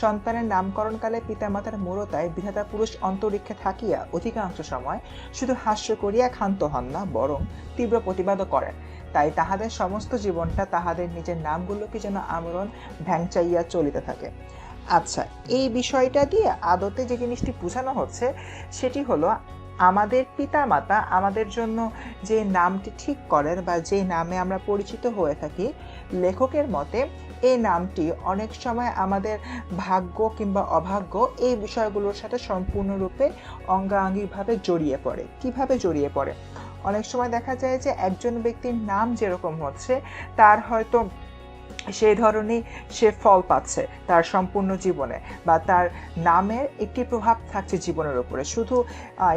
সন্তানের নামকরণকালে পিতামাতার মূরতায় বিধাতা পুরুষ অন্তরিক্ষে থাকিয়া অধিকাংশ সময় শুধু হাস্য করিয়া ক্ষান্ত হন না, বরং তীব্র প্রতিবাদও করেন। তাই তাহাদের সমস্ত জীবনটা তাহাদের নিজের নামগুলোকে যেন আমরণ ভ্যাংচাইয়া চলিতে থাকে। আচ্ছা, এই বিষয়টা দিয়ে আদতে যে জিনিসটি বোঝানো হচ্ছে সেটি হলো আমাদের পিতামাতা আমাদের জন্য যে নামটি ঠিক করেন বা যে নামে আমরা পরিচিত হয়ে থাকি, লেখকের মতে এই নামটি অনেক সময় আমাদের ভাগ্য কিংবা অভাগ্য এই বিষয়গুলোর সাথে সম্পূর্ণরূপে অঙ্গাঙ্গিভাবে জড়িয়ে পড়ে। কিভাবে জড়িয়ে পড়ে? অনেক সময় দেখা যায় যে একজন ব্যক্তির নাম যেরকম হচ্ছে, তার হয়তো সেই ধরনের সে ফল পাচ্ছে তার সম্পূর্ণ জীবনে, বা তার নামের একটি প্রভাব থাকছে জীবনের উপরে। শুধু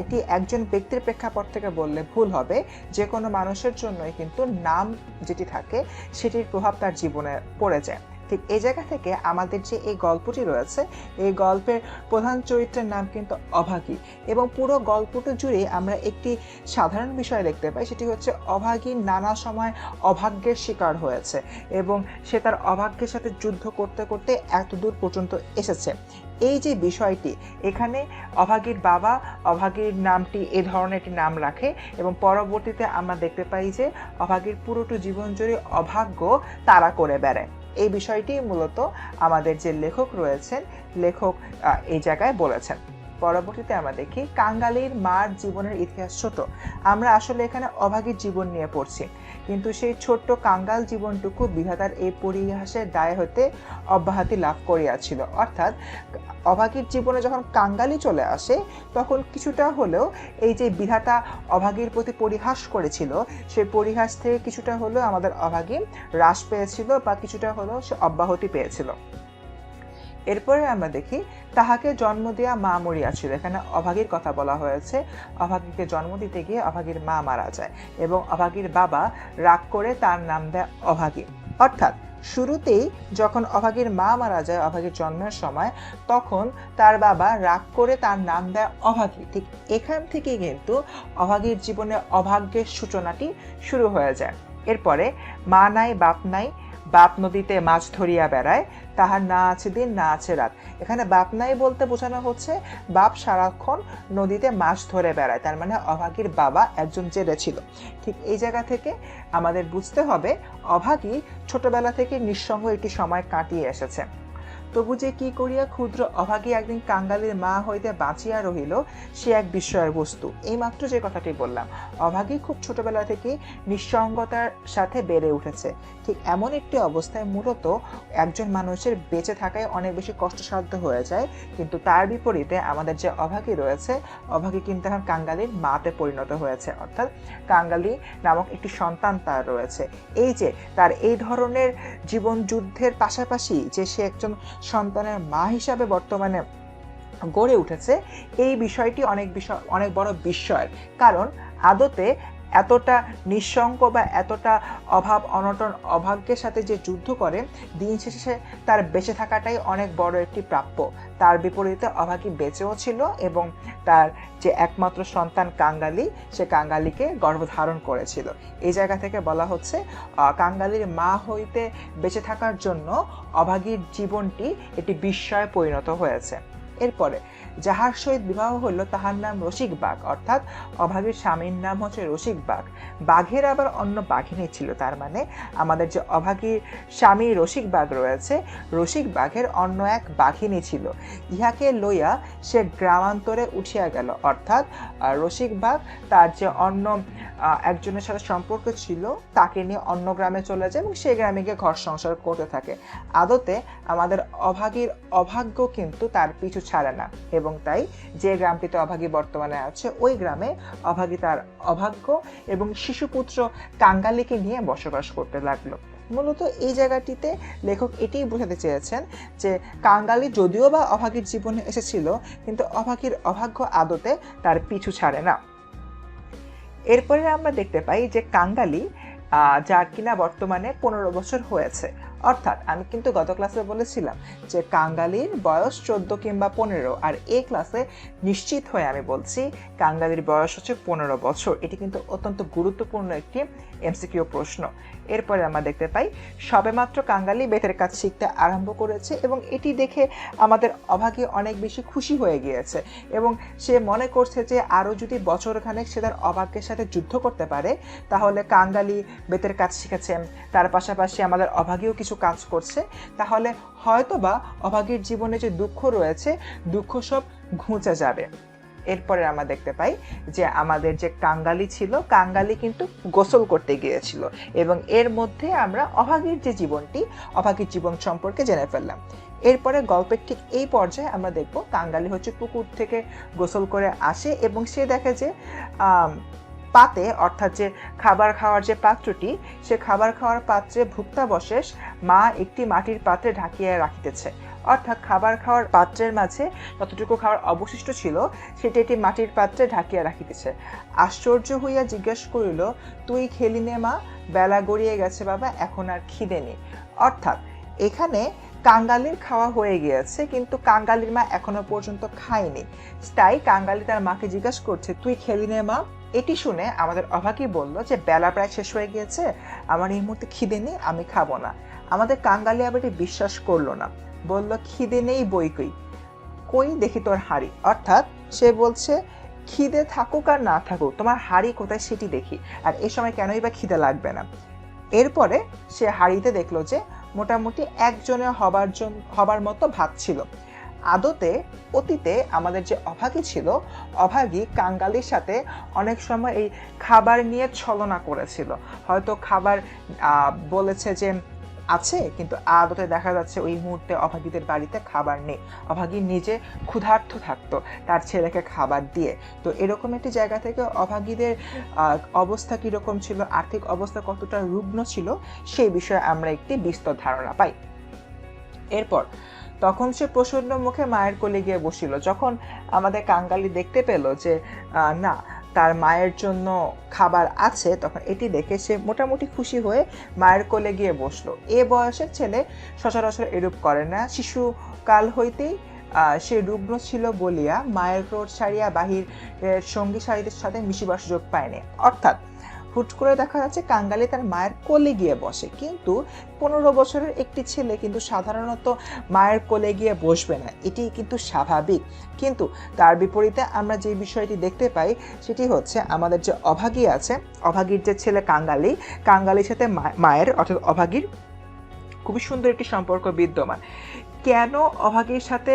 এটি একজন ব্যক্তির প্রেক্ষাপট থেকে বললে ভুল হবে, যে কোনো মানুষের জন্যই কিন্তু নাম যেটি থাকে সেটির প্রভাব তার জীবনে পড়ে যায়। ঠিক এই জায়গা থেকে আমাদের যে এই গল্পটি রয়েছে, এই গল্পের প্রধান চরিত্রের নাম কিন্তু অভাগী এবং পুরো গল্পটা জুড়ে আমরা একটি সাধারণ বিষয় দেখতে পাই, সেটি হচ্ছে অভাগী নানা সময় অভাগ্যের শিকার হয়েছে এবং সে তার অভাগ্যের সাথে যুদ্ধ করতে করতে এতদূর পর্যন্ত এসেছে। এই যে বিষয়টি, এখানে অভাগীর বাবা অভাগীর নামটি এ ধরনের একটি নাম রাখে এবং পরবর্তীতে আমরা দেখতে পাই যে অভাগীর পুরোটা জীবন জুড়ে অভাগ্য তাড়া করে বেড়ায়। এই বিষয়টি মূলত আমাদের যে লেখক রয়েছেন, লেখক এই জায়গায় বলেছেন। পরবর্তীতে আমরা দেখি কাঙ্গালির মার জীবনের ইতিহাস ছোট। আমরা আসলে এখানে অভাগীর জীবন নিয়ে পড়ছি, কিন্তু সেই ছোট্ট কাঙ্গাল জীবনটুকু বিধাতার এই পরিহাসের দায় হতে অব্যাহতি লাভ করিয়াছিল। অর্থাৎ অভাগীর জীবনে যখন কাঙ্গালি চলে আসে, তখন কিছুটা হলেও এই যে বিধাতা অভাগীর প্রতি পরিহাস করেছিল, সেই পরিহাস থেকে কিছুটা হলেও আমাদের অভাগী হ্রাস পেয়েছিল বা কিছুটা হলেও সে অব্যাহতি পেয়েছিল। এরপরে আমরা দেখি তাহাকে জন্ম দেয়া মা মরিয়াছিল। এখানে অভাগীর কথা বলা হয়েছে। অভাগীকে জন্ম দিতে গিয়ে অভাগীর মা মারা যায় এবং অভাগীর বাবা রাগ করে তার নাম দেয় অভাগী। অর্থাৎ শুরুতেই যখন অভাগীর মা মারা যায় অভাগীর জন্মের সময়, তখন তার বাবা রাগ করে তার নাম দেয় অভাগী। ঠিক এখান থেকে কিন্তু অভাগীর জীবনে অভাগ্যের সূচনাটি শুরু হয়ে যায়। এরপরে মা নাই বাপ নাই, বাপ নদীতে মাছ ধরিয়া বেড়ায়, তাহার না আছে দিন না আছে রাত। এখানে বাপ নাই বলতে বোঝানো হচ্ছে বাপ সারাক্ষণ নদীতে মাছ ধরে বেড়ায়, তার মানে অভাগীর বাবা একজন জেলে ছিল। ঠিক এই জায়গা থেকে আমাদের বুঝতে হবে অভাগী ছোটবেলা থেকে নিঃসঙ্গ একটি সময় কাটিয়ে এসেছে। তবু যে কি করিয়া ক্ষুদ্র অভাগী একদিন কাঙ্গালির মা হইতে বাঁচিয়া রহিল, সে এক বিস্ময়ের বস্তু। এইমাত্র যে কথাটি বললাম, অভাগী খুব ছোটবেলা থেকে নিঃসঙ্গতার সাথে বেড়ে উঠেছে। ঠিক এমন একটি অবস্থায় মূলত একজন মানুষের বেঁচে থাকায় অনেক বেশি কষ্টসাধ্য হয়ে যায়, কিন্তু তার বিপরীতে আমাদের যে অভাগী রয়েছে, অভাগী কিন্তু এখন কাঙ্গালির মাতে পরিণত হয়েছে, অর্থাৎ কাঙ্গালি নামক একটি সন্তান তার রয়েছে। এই যে তার এই ধরনের জীবন যুদ্ধের পাশাপাশি যে সে একজন সন্তানের মা হিসাবে বর্তমানে গড়ে উঠেছে, এই বিষয়টি অনেক বড় বিস্ময়ের। কারণ আদতে এতটা নিঃসঙ্গ বা এতটা অভাব অনটন অভাগ্যের সাথে যে যুদ্ধ করে, দিন শেষে তার বেঁচে থাকাটাই অনেক বড় একটি প্রাপ্য। তার বিপরীতে অভাগী বেঁচেও ছিল এবং তার যে একমাত্র সন্তান কাঙ্গালি, সে কাঙ্গালিকে গর্ভধারণ করেছিল। এই জায়গা থেকে বলা হচ্ছে কাঙ্গালির মা হইতে বেঁচে থাকার জন্য অভাগীর জীবনটি একটি বিস্ময়ে পরিণত হয়েছে। এরপরে যাহার সহিত বিবাহ হইল তাহার নাম রসিক বাঘ, অর্থাৎ অভাগীর স্বামীর নাম হচ্ছে রসিক বাঘ। বাঘের আবার অন্য বাঘিনী ছিল, তার মানে আমাদের যে অভাগীর স্বামী রসিক বাঘ রয়েছে, রসিক বাঘের অন্য এক বাঘিনী ছিল। ইহাকে লইয়া সে গ্রামান্তরে উঠিয়া গেল, অর্থাৎ রসিক বাঘ তার যে অন্য একজনের সাথে সম্পর্ক ছিল তাকে নিয়ে অন্য গ্রামে চলে যায় এবং সেই গ্রামে গিয়ে ঘর সংসার করতে থাকে। আদতে আমাদের অভাগীর অভাগ্য কিন্তু তার পিছু ছাড়ে না, এবং তাই যে গ্রামটিতে অভাগী বর্তমানে আছে ওই গ্রামে অভাগী তার অভাগ্য এবং শিশুপুত্র কাঙ্গালিকে নিয়ে বসবাস করতে লাগলো। মূলত এই জায়গাটিতে লেখক এটাই বোঝাতে চেয়েছেন যে কাঙ্গালি যদিও বা অভাগীর জীবনে এসেছিল, কিন্তু অভাগীর অভাগ্য আদতে তার পিছু ছাড়ে না। এরপরে আমরা দেখতে পাই যে কাঙ্গালি, যার কিনা বর্তমানে 15 বছর হয়েছে, অর্থাৎ আমি কিন্তু গত ক্লাসে বলেছিলাম যে কাঙ্গালির বয়স 14 কিংবা 15, আর এই ক্লাসে নিশ্চিত হয়ে আমি বলছি কাঙ্গালির বয়স হচ্ছে 15 বছর। এটি কিন্তু অত্যন্ত গুরুত্বপূর্ণ একটি এমসিকিউ প্রশ্ন। এরপরে আমরা দেখতে পাই সবেমাত্র কাঙ্গালি বেতের কাজ শিখতে আরম্ভ করেছে এবং এটি দেখে আমাদের অভাগী অনেক বেশি খুশি হয়ে গিয়েছে এবং সে মনে করছে যে আরও যদি বছরখানেক সে তার অভাগ্যের সাথে যুদ্ধ করতে পারে, তাহলে কাঙ্গালি বেতের কাজ শিখেছে, তার পাশাপাশি আমাদের অভাগীও কিছু কাজ করছে, তাহলে হয়তোবা অভাগীর জীবনে যে দুঃখ রয়েছে, দুঃখ সব ঘুচে যাবে। এরপরে আমরা দেখতে পাই যে আমাদের যে কাঙ্গালি ছিল, কাঙ্গালি কিন্তু গোসল করতে গিয়েছিল এবং এর মধ্যে আমরা অভাগীর যে জীবনটি, অভাগীর জীবন সম্পর্কে জেনে ফেললাম। এরপরে গল্পের ঠিক এই পর্যায়ে আমরা দেখব কাঙ্গালি হচ্ছে পুকুর থেকে গোসল করে আসে এবং সে দেখে যে পাতে, অর্থাৎ যে খাবার খাওয়ার যে পাত্রটি, সে খাবার খাওয়ার পাত্রে ভুক্তাবশেষ মা একটি মাটির পাত্রে ঢাকিয়া রাখিতেছে, অর্থাৎ খাবার খাওয়ার পাত্রের মাঝে যতটুকু খাবার অবশিষ্ট ছিল সেটি একটি মাটির পাত্রে ঢাকিয়া রাখিতেছে। আশ্চর্য হইয়া জিজ্ঞাসা করিল, তুই খেলি নে মা, বেলা গড়িয়ে গেছে বাবা, এখন আর খিদে নেই। অর্থাৎ এখানে কাঙ্গালির খাওয়া হয়ে গিয়েছে কিন্তু কাঙ্গালির মা এখনো পর্যন্ত খায়নি, তাই কাঙ্গালি তার মাকে জিজ্ঞাসা করছে, তুই খেলি নে মা। এটি শুনে আমাদের অভাগী বলল যে বেলা প্রায় শেষ হয়ে গিয়েছে, আমার এই মুহূর্তে খিদে নেই, আমি খাবো না। আমাদের কাঙ্গালি আবার এটি বিশ্বাস করলো না, বলল খিদে নেই বই কই দেখি তোর হাড়ি, অর্থাৎ সে বলছে খিদে থাকুক আর না থাকুক তোমার হাড়ি কোথায় সেটি দেখি, আর এ সময় কেনই বা খিদে লাগবে না। এরপরে সে হাড়িতে দেখলো যে মোটামুটি একজনের হবার মতো ভাত ছিল। আদতে অতীতে আমাদের যে অভাগী ছিল, অভাগী কাঙ্গালির সাথে অনেক সময় এই খাবার নিয়ে ছলনা করেছিল। হয়তো খাবার বলেছে যে আছে, কিন্তু আদতে দেখা যাচ্ছে ওই মুহূর্তে অভাগীদের বাড়িতে খাবার নেই, অভাগী নিজে ক্ষুধার্ত থাকতো তার ছেলেকে খাবার দিয়ে। তো এরকম একটি জায়গা থেকে অভাগীদের অবস্থা কীরকম ছিল, আর্থিক অবস্থা কতটা রুগ্ন ছিল, সেই বিষয়ে আমরা একটি বিস্তর ধারণা পাই। এরপর তখন সে প্রসন্ন মুখে মায়ের কোলে গিয়ে বসিল। যখন আমাদের কাঙ্গালি দেখতে পেল যে না, তার মায়ের জন্য খাবার আছে, তখন এটি দেখে সে মোটামুটি খুশি হয়ে মায়ের কোলে গিয়ে বসলো। এ বয়সের ছেলে সচরাচর এরূপ করে না। শিশুকাল হইতেই সে রুগ্ন ছিল বলিয়া মায়ের ক্রোধ ছাড়িয়া বাহির সঙ্গী সাথীদের সাথে মিশিবার সুযোগ পায়নি। অর্থাৎ হুট করে দেখা যাচ্ছে কাঙ্গালি তার মায়ের কোলে গিয়ে বসে, কিন্তু 15 বছরের একটি ছেলে কিন্তু সাধারণত মায়ের কোলে গিয়ে বসবে না, এটি কিন্তু স্বাভাবিক। কিন্তু তার বিপরীতে আমরা যে বিষয়টি দেখতে পাই সেটি হচ্ছে আমাদের যে অভাগী আছে, অভাগীর যে ছেলে কাঙ্গালি, কাঙ্গালির সাথে মায়ের অর্থাৎ অভাগীর খুবই সুন্দর একটি সম্পর্ক বিদ্যমান। কেন অভাগীর সাথে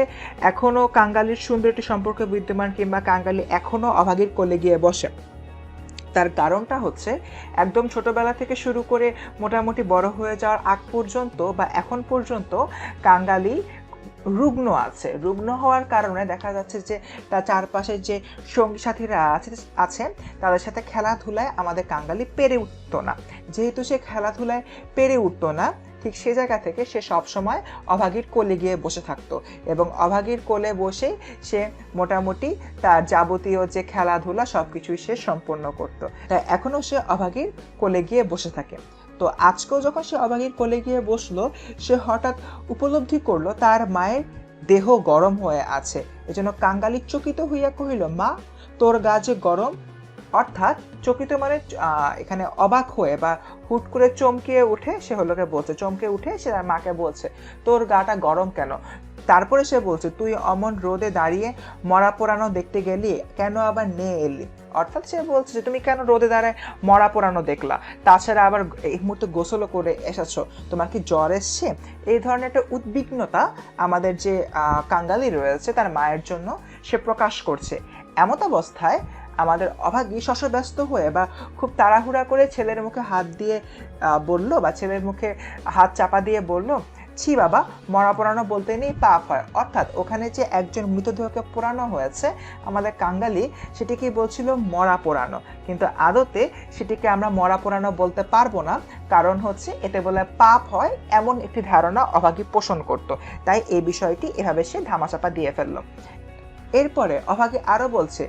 এখনো কাঙ্গালির সুন্দর একটি সম্পর্ক বিদ্যমান কিংবা কাঙ্গালি এখনো অভাগীর কোলে গিয়ে বসে, তার কারণটা হচ্ছে একদম ছোটবেলা থেকে শুরু করে মোটামুটি বড় হয়ে যাওয়ার আগ পর্যন্ত বা এখন পর্যন্ত কাঙ্গালি রুগ্ন আছে। রুগ্ন হওয়ার কারণে দেখা যাচ্ছে যে তার চারপাশের যে সঙ্গী সাথীরা আছে তাদের সাথে খেলাধুলায় আমাদের কাঙ্গালি পেরে উঠতো না। যেহেতু সে খেলাধুলায় পেরে উঠতো না, ঠিক সে জায়গা থেকে সে সবসময় অভাগীর কোলে গিয়ে বসে থাকতো এবং অভাগীর কোলে বসে সে মোটামুটি তার যাবতীয় যে খেলাধুলা সব কিছুই সে সম্পন্ন করত। তাই এখনও সে অভাগীর কোলে গিয়ে বসে থাকে। তো আজকেও যখন সে অভাগীর কোলে গিয়ে বসলো, সে হঠাৎ উপলব্ধি করলো তার মায়ের দেহ গরম হয়ে আছে। এজন্য কাঙ্গালি চকিত হইয়া কহিল, মা, তোর গা যে গরম। অর্থাৎ চকিত মানে এখানে অবাক হয়ে বা হুট করে চমকে উঠে সে হলোকে বলছে, চমকে উঠে সে তার মাকে বলছে, তোর গাটা গরম কেন? তারপরে সে বলছে, তুই অমন রোদে দাঁড়িয়ে মরা পোড়ানো দেখতে গেলি, কেন আবার নিয়ে এলি? অর্থাৎ সে বলছে যে তুমি কেন রোদে দাঁড়ায় মরা পোড়ানো দেখলা, তাছাড়া আবার এই মুহূর্তে গোসলও করে এসেছো, তোমার কি জ্বর এসছে? এই ধরনের একটা উদ্বিগ্নতা আমাদের যে কাঙ্গালি রয়েছে তার মায়ের জন্য সে প্রকাশ করছে। এমত অবস্থায় আমাদের অভাগী শশব্যস্ত হয়ে বা খুব তাড়াহুড়া করে ছেলের মুখে হাত দিয়ে বলল বা ছেলের মুখে হাত চাপা দিয়ে বলল, ছি বাবা, মরা পোড়ানো বলতে নেই, পাপ হয়। অর্থাৎ ওখানে যে একজন মৃতদেহকে পোড়ানো হয়েছে, আমাদের কাঙ্গালি সেটিকে বলছিল মরা পোড়ানো, কিন্তু আদতে সেটিকে আমরা মরা পোড়ানো বলতে পারবো না, কারণ হচ্ছে এতে বলে পাপ হয় এমন একটি ধারণা অভাগী পোষণ করত। তাই এই বিষয়টি এভাবে সে ধামাচাপা দিয়ে ফেললো। এরপরে অভাগী আরো বলছে,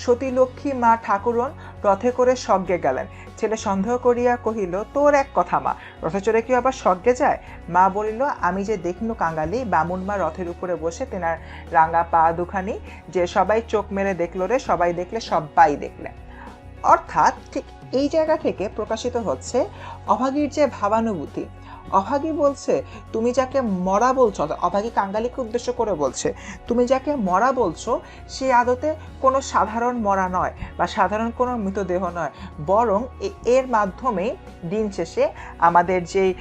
সতী লক্ষ্মী মা ঠাকুরন রথে করে স্বর্গে গেলেন। ছেলে সন্দেহ করিয়া কহিল, তোর এক কথা মা, রথে চড়ে কেউ আবার স্বর্গে যায়? মা বলিল, আমি যে দেখিনু কাঙ্গালি, বামুন মা রথের উপরে বসে তেনার রাঙা পা দুখানি, যে সবাই চোখ মেলে দেখলো রে, সবাই দেখলে সবাই দেখলে। অর্থাৎ ঠিক এই জায়গা থেকে প্রকাশিত হচ্ছে অভাগীর যে ভাবানুভূতি। অভাগী বলছে, তুমি যাকে মরা বলছো, অভাগী কাঙ্গালিকে উদ্দেশ্য করে বলছে, তুমি যাকে মরা বলছো সে আদতে কোনো সাধারণ মরা নয় বা সাধারণ কোনো মৃতদেহ নয়, বরং এর মাধ্যমে দিন শেষে আমাদের যেই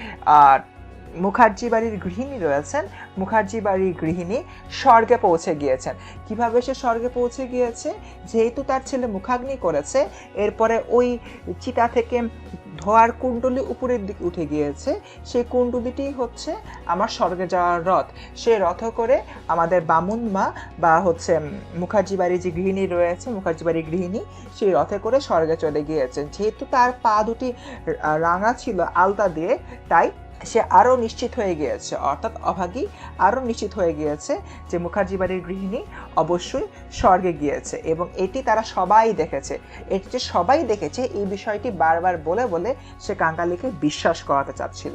মুখার্জি বাড়ির গৃহিণী রয়েছেন, মুখার্জি বাড়ির গৃহিণী স্বর্গে পৌঁছে গিয়েছেন। কিভাবে সে স্বর্গে পৌঁছে গিয়েছে? যেহেতু তার ছেলে মুখাগ্নি করেছে, এরপরে ওই চিতা থেকে ধোয়ার কুণ্ডলী উপরের দিকে উঠে গিয়েছে, সেই কুণ্ডলীটি হচ্ছে আমার স্বর্গে যাওয়ার রথ। সেই রথে করে আমাদের বামুন মা বা হচ্ছে মুখার্জি বাড়ির যে গৃহিণী রয়েছে, মুখার্জি বাড়ির গৃহিণী, সেই রথে করে স্বর্গে চলে গিয়েছেন। যেহেতু তার পা দুটি রাঙা ছিল আলতা দিয়ে, তাই সে আরও নিশ্চিত হয়ে গিয়েছে, অর্থাৎ অভাগী আরও নিশ্চিত হয়ে গিয়েছে যে মুখার্জি বাড়ির গৃহিণী অবশ্যই স্বর্গে গিয়েছে, এবং এটি তারা সবাই দেখেছে। এটি যে সবাই দেখেছে এই বিষয়টি বারবার বলে বলে সে কাঙ্গালিকে বিশ্বাস করাতে চাচ্ছিল।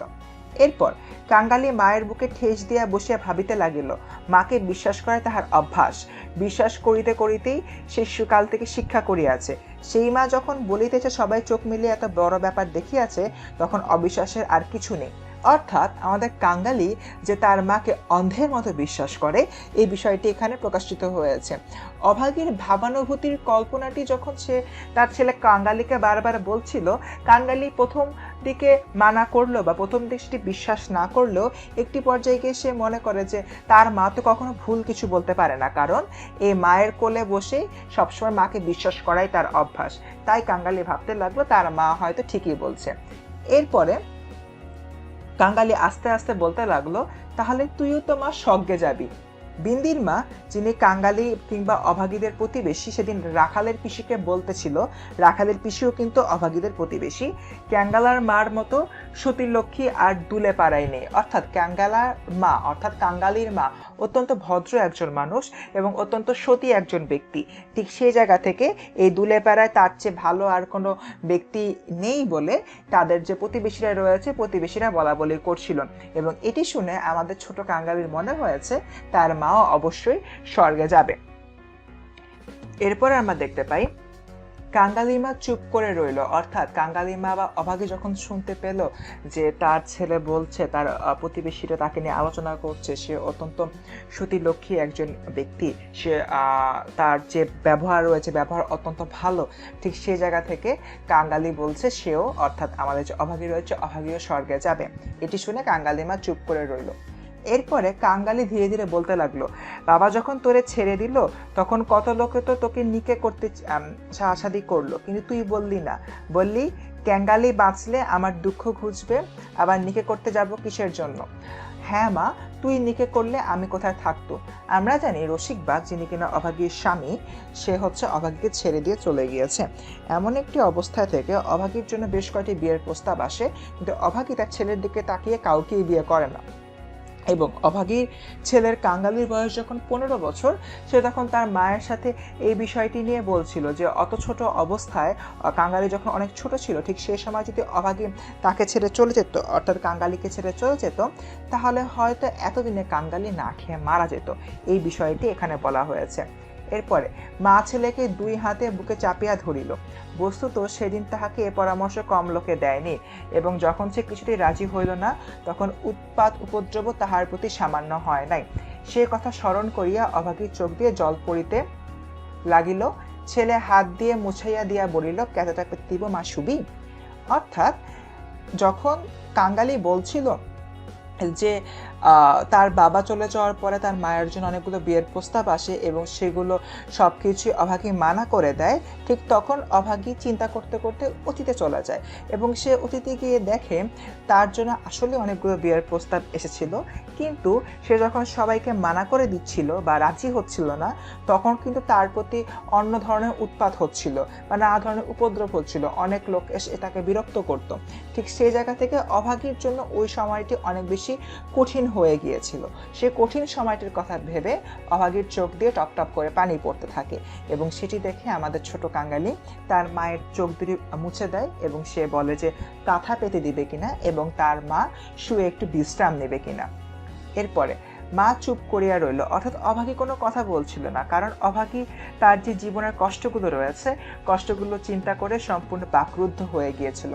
এরপর কাঙ্গালি মায়ের বুকে ঠেস দিয়া বসিয়া ভাবিতে লাগিল, মাকে বিশ্বাস করায় তাহার অভ্যাস, বিশ্বাস করিতে করিতেই সে শিশুকাল থেকে শিক্ষা করিয়াছে। সেই মা যখন বলিতেছে সবাই চোখ মিলিয়ে এত বড় ব্যাপার দেখিয়াছে, তখন অবিশ্বাসের আর কিছু নেই। অর্থাৎ আমাদের কাঙ্গালি যে তার মাকে অন্ধের মতো বিশ্বাস করে, এই বিষয়টি এখানে প্রকাশিত হয়েছে। অভাগীর ভাবানুভূতির কল্পনাটি যখন সে তার ছেলে কাঙ্গালিকে বারবার বলছিল, কাঙ্গালি প্রথম দিকে মানা করলো বা প্রথম দিকে সেটি বিশ্বাস না করলেও একটি পর্যায়ে গিয়ে সে মনে করে যে তার মা তো কখনো ভুল কিছু বলতে পারে না, কারণ এই মায়ের কোলে বসেই সবসময় মাকে বিশ্বাস করাই তার অভ্যাস। তাই কাঙ্গালি ভাবতে লাগলো তার মা হয়তো ঠিকই বলছে। এরপরে কাঙ্গালি আস্তে আস্তে বলতে লাগলো, তাহলে তুইও তো মা স্বর্গে যাবি। বিন্দির মা, যিনি কাঙ্গালি কিংবা অভাগীদের প্রতিবেশী, সেদিন রাখালের পিসিকে বলতেছিল, রাখালের পিসিও কিন্তু অভাগীদের প্রতিবেশী, ক্যাঙ্গালার মার মতো সতীর লক্ষ্মী আর দুলে পাড়ায় নেই। অর্থাৎ ক্যাঙ্গালার মা অর্থাৎ কাঙ্গালির মা অত্যন্ত ভদ্র একজন মানুষ এবং অত্যন্ত সতী একজন ব্যক্তি। ঠিক সেই জায়গা থেকে এই দুলেপাড়ায় তার চেয়ে ভালো আর কোনো ব্যক্তি নেই বলে তাদের যে প্রতিবেশীরা রয়েছে প্রতিবেশীরা বলা বলি করছিল। এবং এটি শুনে আমাদের ছোট কাঙ্গালির মনে হয়েছে তার মাও অবশ্যই স্বর্গে যাবে। এরপর আমরা দেখতে পাই কাঙ্গালিমা চুপ করে রইল, অর্থাৎ কাঙ্গালিমা বা অভাগী যখন শুনতে পেল যে তার ছেলে বলছে, তার প্রতিবেশীরা তাকে নিয়ে আলোচনা করছে, সে অত্যন্ত সতীলক্ষ্মী একজন ব্যক্তি, সে তার যে ব্যবহার রয়েছে ব্যবহার অত্যন্ত ভালো, ঠিক সেই জায়গা থেকে কাঙ্গালি বলছে সেও, অর্থাৎ আমাদের যে অভাগী রয়েছে অভাগীও স্বর্গে যাবে। এটি শুনে কাঙ্গালিমা চুপ করে রইল। এরপরে কাঙ্গালি ধীরে ধীরে বলতে লাগলো, বাবা যখন তোরে ছেড়ে দিল তখন কত লোকে তো তোকে নিকে করতে সাহায্য করলো, কিন্তু তুই বললি না, বললি ক্যাঙ্গালি বাঁচলে আমার দুঃখ ঘুচবে, আবার নিকে করতে যাব কিসের জন্য? হ্যাঁ মা, তুই নিকে করলে আমি কোথায় থাকতো? আমরা জানি রসিক বাঘ, যিনি কিনা অভাগীর স্বামী, সে হচ্ছে অভাগীকে ছেড়ে দিয়ে চলে গিয়েছে। এমন একটি অবস্থায় থেকে অভাগীর জন্য বেশ কয়েকটি বিয়ের প্রস্তাব আসে, কিন্তু অভাগী তার ছেলের দিকে তাকিয়ে কাউকেই বিয়ে করে না। এবং অভাগীর ছেলের কাঙ্গালির বয়স যখন 15 বছর, সে তখন তার মায়ের সাথে এই বিষয়টি নিয়ে বলছিল যে অত ছোট অবস্থায় কাঙ্গালি যখন অনেক ছোট ছিল, ঠিক সেই সময় যদি অভাগী তাকে ছেড়ে চলে যেত, অর্থাৎ কাঙ্গালিকে ছেড়ে চলে যেত, তাহলে হয়তো এতদিনে কাঙ্গালি না খেয়ে মারা যেত। এই বিষয়টি এখানে বলা হয়েছে। এরপরে মা ছেলেকে দুই হাতে বুকে চাপিয়া ধরিল। বস্তুত সেদিন তাহাকে এ পরামর্শ কম লোকে দেয়নি, এবং যখন সে কিছুতেই রাজি হইল না, তখন উৎপাত উপদ্রব তাহার প্রতি সামান্য হয় নাই। সে কথা স্মরণ করিয়া অভাগীর চোখ দিয়ে জল পড়িতে লাগিল। ছেলে হাত দিয়ে মুছাইয়া দিয়া বলিল, কেতটা পেতিব মা শুবি? অর্থাৎ যখন কাঙ্গালি বলছিল যে তার বাবা চলে যাওয়ার পরে তার মায়ের জন্য অনেকগুলো বিয়ের প্রস্তাব আসে এবং সেগুলো সব কিছুই অভাগী মানা করে দেয়, ঠিক তখন অভাগী চিন্তা করতে করতে অতীতে চলে যায় এবং সে অতীতে গিয়ে দেখে তার জন্য আসলে অনেকগুলো বিয়ের প্রস্তাব এসেছিল, কিন্তু সে যখন সবাইকে মানা করে দিচ্ছিল বা রাজি হচ্ছিল না, তখন কিন্তু তার প্রতি অন্য ধরনের উৎপাত হচ্ছিল বা নানা ধরনের উপদ্রব হচ্ছিল, অনেক লোক এসে তাকে বিরক্ত করত। ঠিক সেই জায়গা থেকে অভাগীর জন্য ওই সময়টি অনেক বেশি কঠিন হয়ে গিয়েছিল। সে কঠিন সময়টির কথা ভেবে অভাগীর চোখ দিয়ে টপ টপ করে পানি পড়তে থাকে এবং সেটি দেখে আমাদের ছোট কাঙ্গালি তার মায়ের চোখ দুটি মুছে দেয় এবং সে বলে যে কাঁথা পেতে দিবে কিনা এবং তার মা শুয়ে একটু বিশ্রাম নেবে কিনা। এরপরে মা চুপ করিয়া রইল, অর্থাৎ অভাগী কোনো কথা বলছিল না, কারণ অভাগী তার যে জীবনের কষ্টগুলো রয়েছে কষ্টগুলো চিন্তা করে সম্পূর্ণ বাকরুদ্ধ হয়ে গিয়েছিল।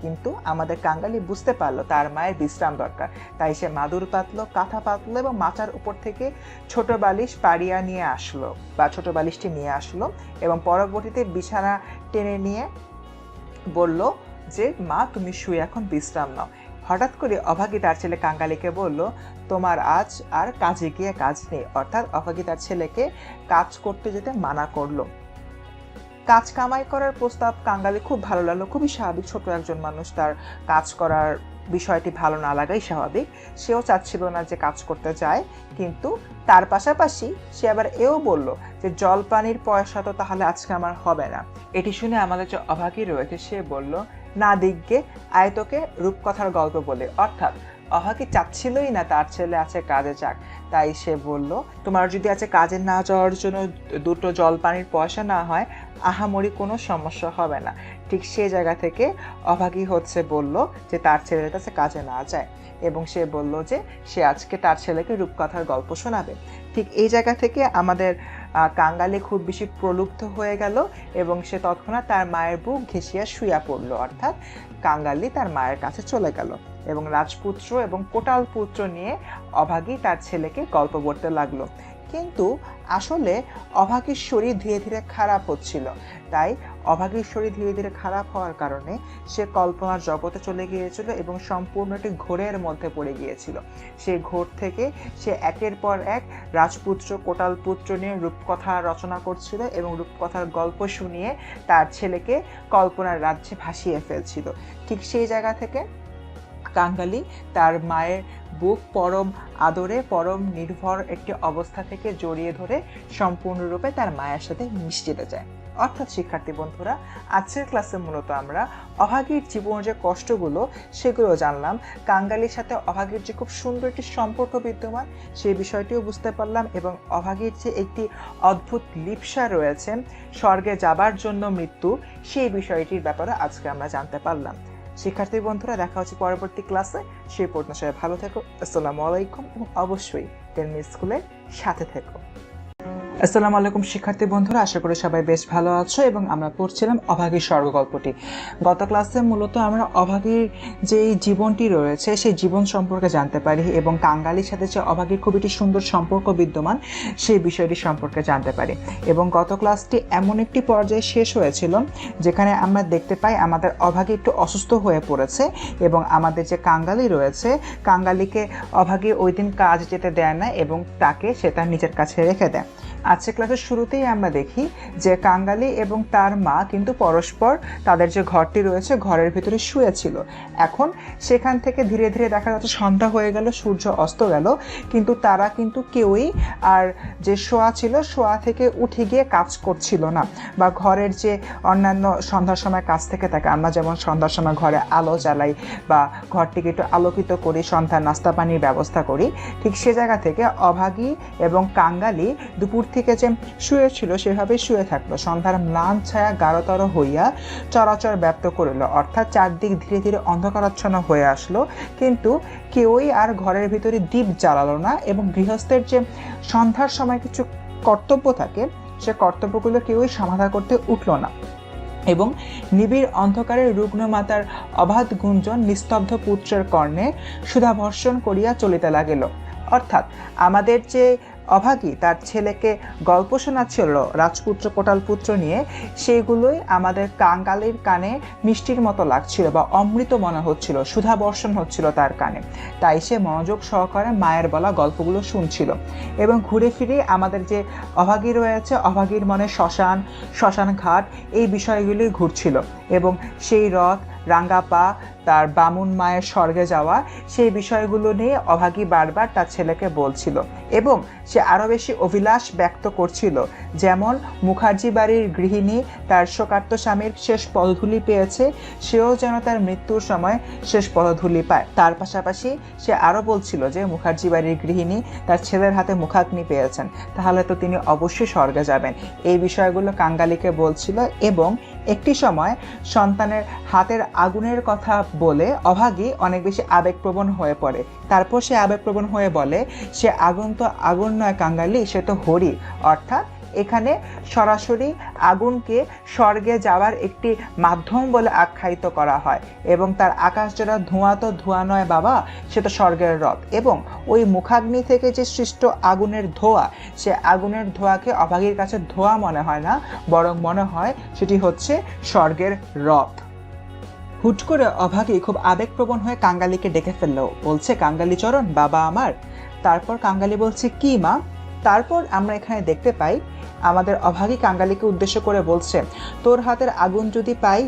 কিন্তু আমাদের কাঙ্গালি বুঝতে পারলো তার মায়ের বিশ্রাম দরকার, তাই সে মাদুর পাতলো, কাঁথা পাতলো এবং মাচার উপর থেকে ছোট বালিশ পাড়িয়া নিয়ে আসলো বা ছোট বালিশটি নিয়ে আসলো এবং পরবর্তীতে বিছানা টেনে নিয়ে বলল যে মা তুমি শুয়ে এখন বিশ্রাম নাও। হঠাৎ করে অভাগী তার ছেলে কাঙ্গালিকে বলল, তোমার আজ আর কাজে গিয়ে কাজ নেই, অর্থাৎ অভাগী তার ছেলেকে কাজ করতে যেতে মানা করলো। কাজ কামাই করার প্রস্তাব কাঙ্গালি খুব ভালো লাগলো, খুবই স্বাভাবিক, ছোট একজন মানুষ, তার কাজ করার বিষয়টি ভালো না লাগাই স্বাভাবিক। সেও চাচ্ছিল না যে কাজ করতে যায়, কিন্তু তার পাশাপাশি সে আবার এও বলল যে জল পানির পয়সা তো তাহলে আজকে আমার হবে না। এটি শুনে আমাদের যে অভাগী রয়েছে সে বলল, না দিগ্গে আয়তকে রূপকথার গল্প বলে, অর্থাৎ অভাগী চাচ্ছিলই না তার ছেলে আছে কাজে যাক, তাই সে বলল তোমার যদি আছে কাজে না যাওয়ার জন্য দুটো জল পানির পয়সা না হয় আহামরি কোনো সমস্যা হবে না। ঠিক সেই জায়গা থেকে অভাগী বলল যে তার ছেলের কাছে কাজে না যায় এবং সে বলল যে সে আজকে তার ছেলেকে রূপকথার গল্প শোনাবে। ঠিক এই জায়গা থেকে আমাদের কাঙ্গালি খুব বেশি প্রলুব্ধ হয়ে গেল এবং সে তৎক্ষণাৎ তার মায়ের বুক ঘেঁষিয়া শুইয়া পড়ল, অর্থাৎ কাঙ্গালি তার মায়ের কাছে চলে গেল এবং রাজপুত্র এবং কোটাল পুত্র নিয়ে অভাগী তার ছেলেকে গল্প বলতে লাগলো। কিন্তু আসলে অভাগীর শরীর ধীরে ধীরে খারাপ হচ্ছিল, তাই অভাগীর শরীর ধীরে ধীরে খারাপ হওয়ার কারণে সে কল্পনার জগতে চলে গিয়েছিল এবং সম্পূর্ণ একটি ঘোরের মধ্যে পড়ে গিয়েছিল। সেই ঘোর থেকে সে একের পর এক রাজপুত্র কোটাল পুত্র নিয়ে রূপকথা রচনা করছিল এবং রূপকথার গল্প শুনিয়ে তার ছেলেকে কল্পনার রাজ্যে ভাসিয়ে ফেলছিল। ঠিক সেই জায়গা থেকে কাঙ্গালি তার মায়ের বুক পরম আদরে পরম নির্ভর একটি অবস্থা থেকে জড়িয়ে ধরে সম্পূর্ণরূপে তার মায়ের সাথে মিশতে যায়। অর্থাৎ শিক্ষার্থী বন্ধুরা, আজকের ক্লাসে মূলত আমরা অভাগীর জীবনের যে কষ্টগুলো সেগুলো জানলাম। কাঙ্গালির সাথে অভাগীর যে খুব সুন্দর একটি সম্পর্ক বিদ্যমান সেই বিষয়টিও বুঝতে পারলাম, এবং অভাগীর যে একটি অদ্ভুত লিপ্সা রয়েছে স্বর্গে যাবার জন্য মৃত্যু, সেই বিষয়টির ব্যাপারে আজকে আমরা জানতে পারলাম। শিক্ষার্থী বন্ধুরা, দেখা হচ্ছে পরবর্তী ক্লাসে। সেই পর্যন্ত সবাই ভালো থেকো। আসসালামু আলাইকুম, এবং অবশ্যই টেলমি স্কুলের সাথে থেকো। আসসালামু আলাইকুম শিক্ষার্থী বন্ধুরা, আশা করি সবাই বেশ ভালো আছো। এবং আমরা পড়ছিলাম অভাগীর স্বর্গ গল্পটি। গত ক্লাসে মূলত আমরা অভাগীর যে জীবনটি রয়েছে সেই জীবন সম্পর্কে জানতে পারি, এবং কাঙ্গালির সাথে যে অভাগীর খুব একটি সুন্দর সম্পর্ক বিদ্যমান সেই বিষয়টি সম্পর্কে জানতে পারি। এবং গত ক্লাসটি এমন একটি পর্যায়ে শেষ হয়েছিল যেখানে আমরা দেখতে পাই আমাদের অভাগী একটু অসুস্থ হয়ে পড়েছে, এবং আমাদের যে কাঙ্গালি রয়েছে, কাঙ্গালিকে অভাগী ওই দিন কাজ যেতে দেয় না এবং তাকে সে তার নিজের কাছে রেখে দেয়। আজকে ক্লাসের শুরুতেই আমরা দেখি যে কাঙ্গালি এবং তার মা কিন্তু পরস্পর তাদের যে ঘরটি রয়েছে ঘরের ভিতরে শুয়েছিল। এখন সেখান থেকে ধীরে ধীরে দেখা যাচ্ছে সন্ধ্যা হয়ে গেল, সূর্য অস্ত গেল, কিন্তু তারা কিন্তু কেউই আর যে শোয়া ছিল শোয়া থেকে উঠে গিয়ে কাজ করছিল না, বা ঘরের যে অন্যান্য সন্ধ্যার সময় কাজ থেকে থাকে, আমরা যেমন সন্ধ্যার সময় ঘরে আলো জ্বালাই বা ঘরটিকে একটু আলোকিত করি, সন্ধ্যার নাস্তা পানির ব্যবস্থা করি, ঠিক সে জায়গা থেকে অভাগী এবং কাঙ্গালি দুপুর থেকে যে শুয়েছিল সেভাবে শুয়ে থাকলো। সন্ধ্যার ম্লান ছায়া গাঢ়তর হইয়া চরাচর ব্যাপ্ত করিল, অর্থাৎ চারদিক ধীরে ধীরে অন্ধকারাচ্ছন্ন হয়ে আসলো, কিন্তু কেউই আর ঘরের ভিতরে দীপ জ্বালালো না। এবং গৃহস্থের যে সন্ধ্যার সময় কিছু কর্তব্য থাকে সে কর্তব্যগুলো কেউই সমাধা করতে উঠল না, এবং নিবিড় অন্ধকারে রুগ্ন মাতার অবাধ গুঞ্জন নিস্তব্ধ পুত্রের কর্ণে সুধাবর্ষণ করিয়া চলিতে লাগিল। অর্থাৎ আমাদের যে অভাগী তার ছেলেকে গল্প শোনাচ্ছিল রাজপুত্র কোটালপুত্র নিয়ে, সেইগুলোই আমাদের কাঙ্গালির কানে মিষ্টির মতো লাগছিল বা অমৃত মনে হচ্ছিল, সুধা বর্ষণ হচ্ছিল তার কানে। তাই সে মনোযোগ সহকারে মায়ের বলা গল্পগুলো শুনছিল। এবং ঘুরে ফিরে আমাদের যে অভাগী রয়েছে, অভাগীর মনে শ্মশান, শ্মশান ঘাট, এই বিষয়গুলি ঘুরছিল, এবং সেই রথ, রাঙ্গা পা, তার বামুন মায়ের স্বর্গে যাওয়া, সেই বিষয়গুলো নিয়ে অভাগী বারবার তার ছেলেকে বলছিল। এবং সে আরও বেশি অভিলাষ ব্যক্ত করছিল, যেমন মুখার্জি বাড়ির গৃহিণী তার শোকার্ত স্বামীর শেষ পদধূলি পেয়েছে, সেও যেন তার মৃত্যুর সময় শেষ পদধূলি পায়। তার পাশাপাশি সে আরও বলছিল যে মুখার্জি বাড়ির গৃহিণী তার ছেলের হাতে মুখাগ্নি পেয়েছেন, তাহলে তো তিনি অবশ্যই স্বর্গে যাবেন। এই বিষয়গুলো কাঙ্গালিকে বলছিল। এবং একটি সময় সন্তানের হাতের আগুনের কথা বলে অভাগী অনেক বেশি আবেগপ্রবণ হয়ে পড়ে। তারপর সে আবেগপ্রবণ হয়ে বলে, সে আগুন তো আগুন নয় কাঙ্গালি, সে তো হরি। অর্থাৎ এখানে সরাসরি আগুনকে স্বর্গে যাওয়ার একটি মাধ্যম বলে আখ্যায়িত করা হয়। এবং তার আকাশ জোড়া ধোঁয়া তো ধোঁয়া নয় বাবা, সে তো স্বর্গের রথ। এবং ওই মুখাগ্নি থেকে যে সৃষ্ট আগুনের ধোঁয়া, সে আগুনের ধোঁয়াকে অভাগীর কাছে ধোঁয়া মনে হয় না, বরং মনে হয় সেটি হচ্ছে স্বর্গের রথ। হুট করে অভাগী খুব আবেগপ্রবণ হয়ে কাঙ্গালিকে ডেকে ফেললো, বলছে, কাঙ্গালি চরণ বাবা আমার। তারপর কাঙ্গালি বলছে, কি মা? তারপর আমরা এখানে দেখতে পাই আমাদের অভাগী কাঙ্গালিকে উদ্দেশ্য করে বলছে, তোর হাতের আগুন যদি পাই,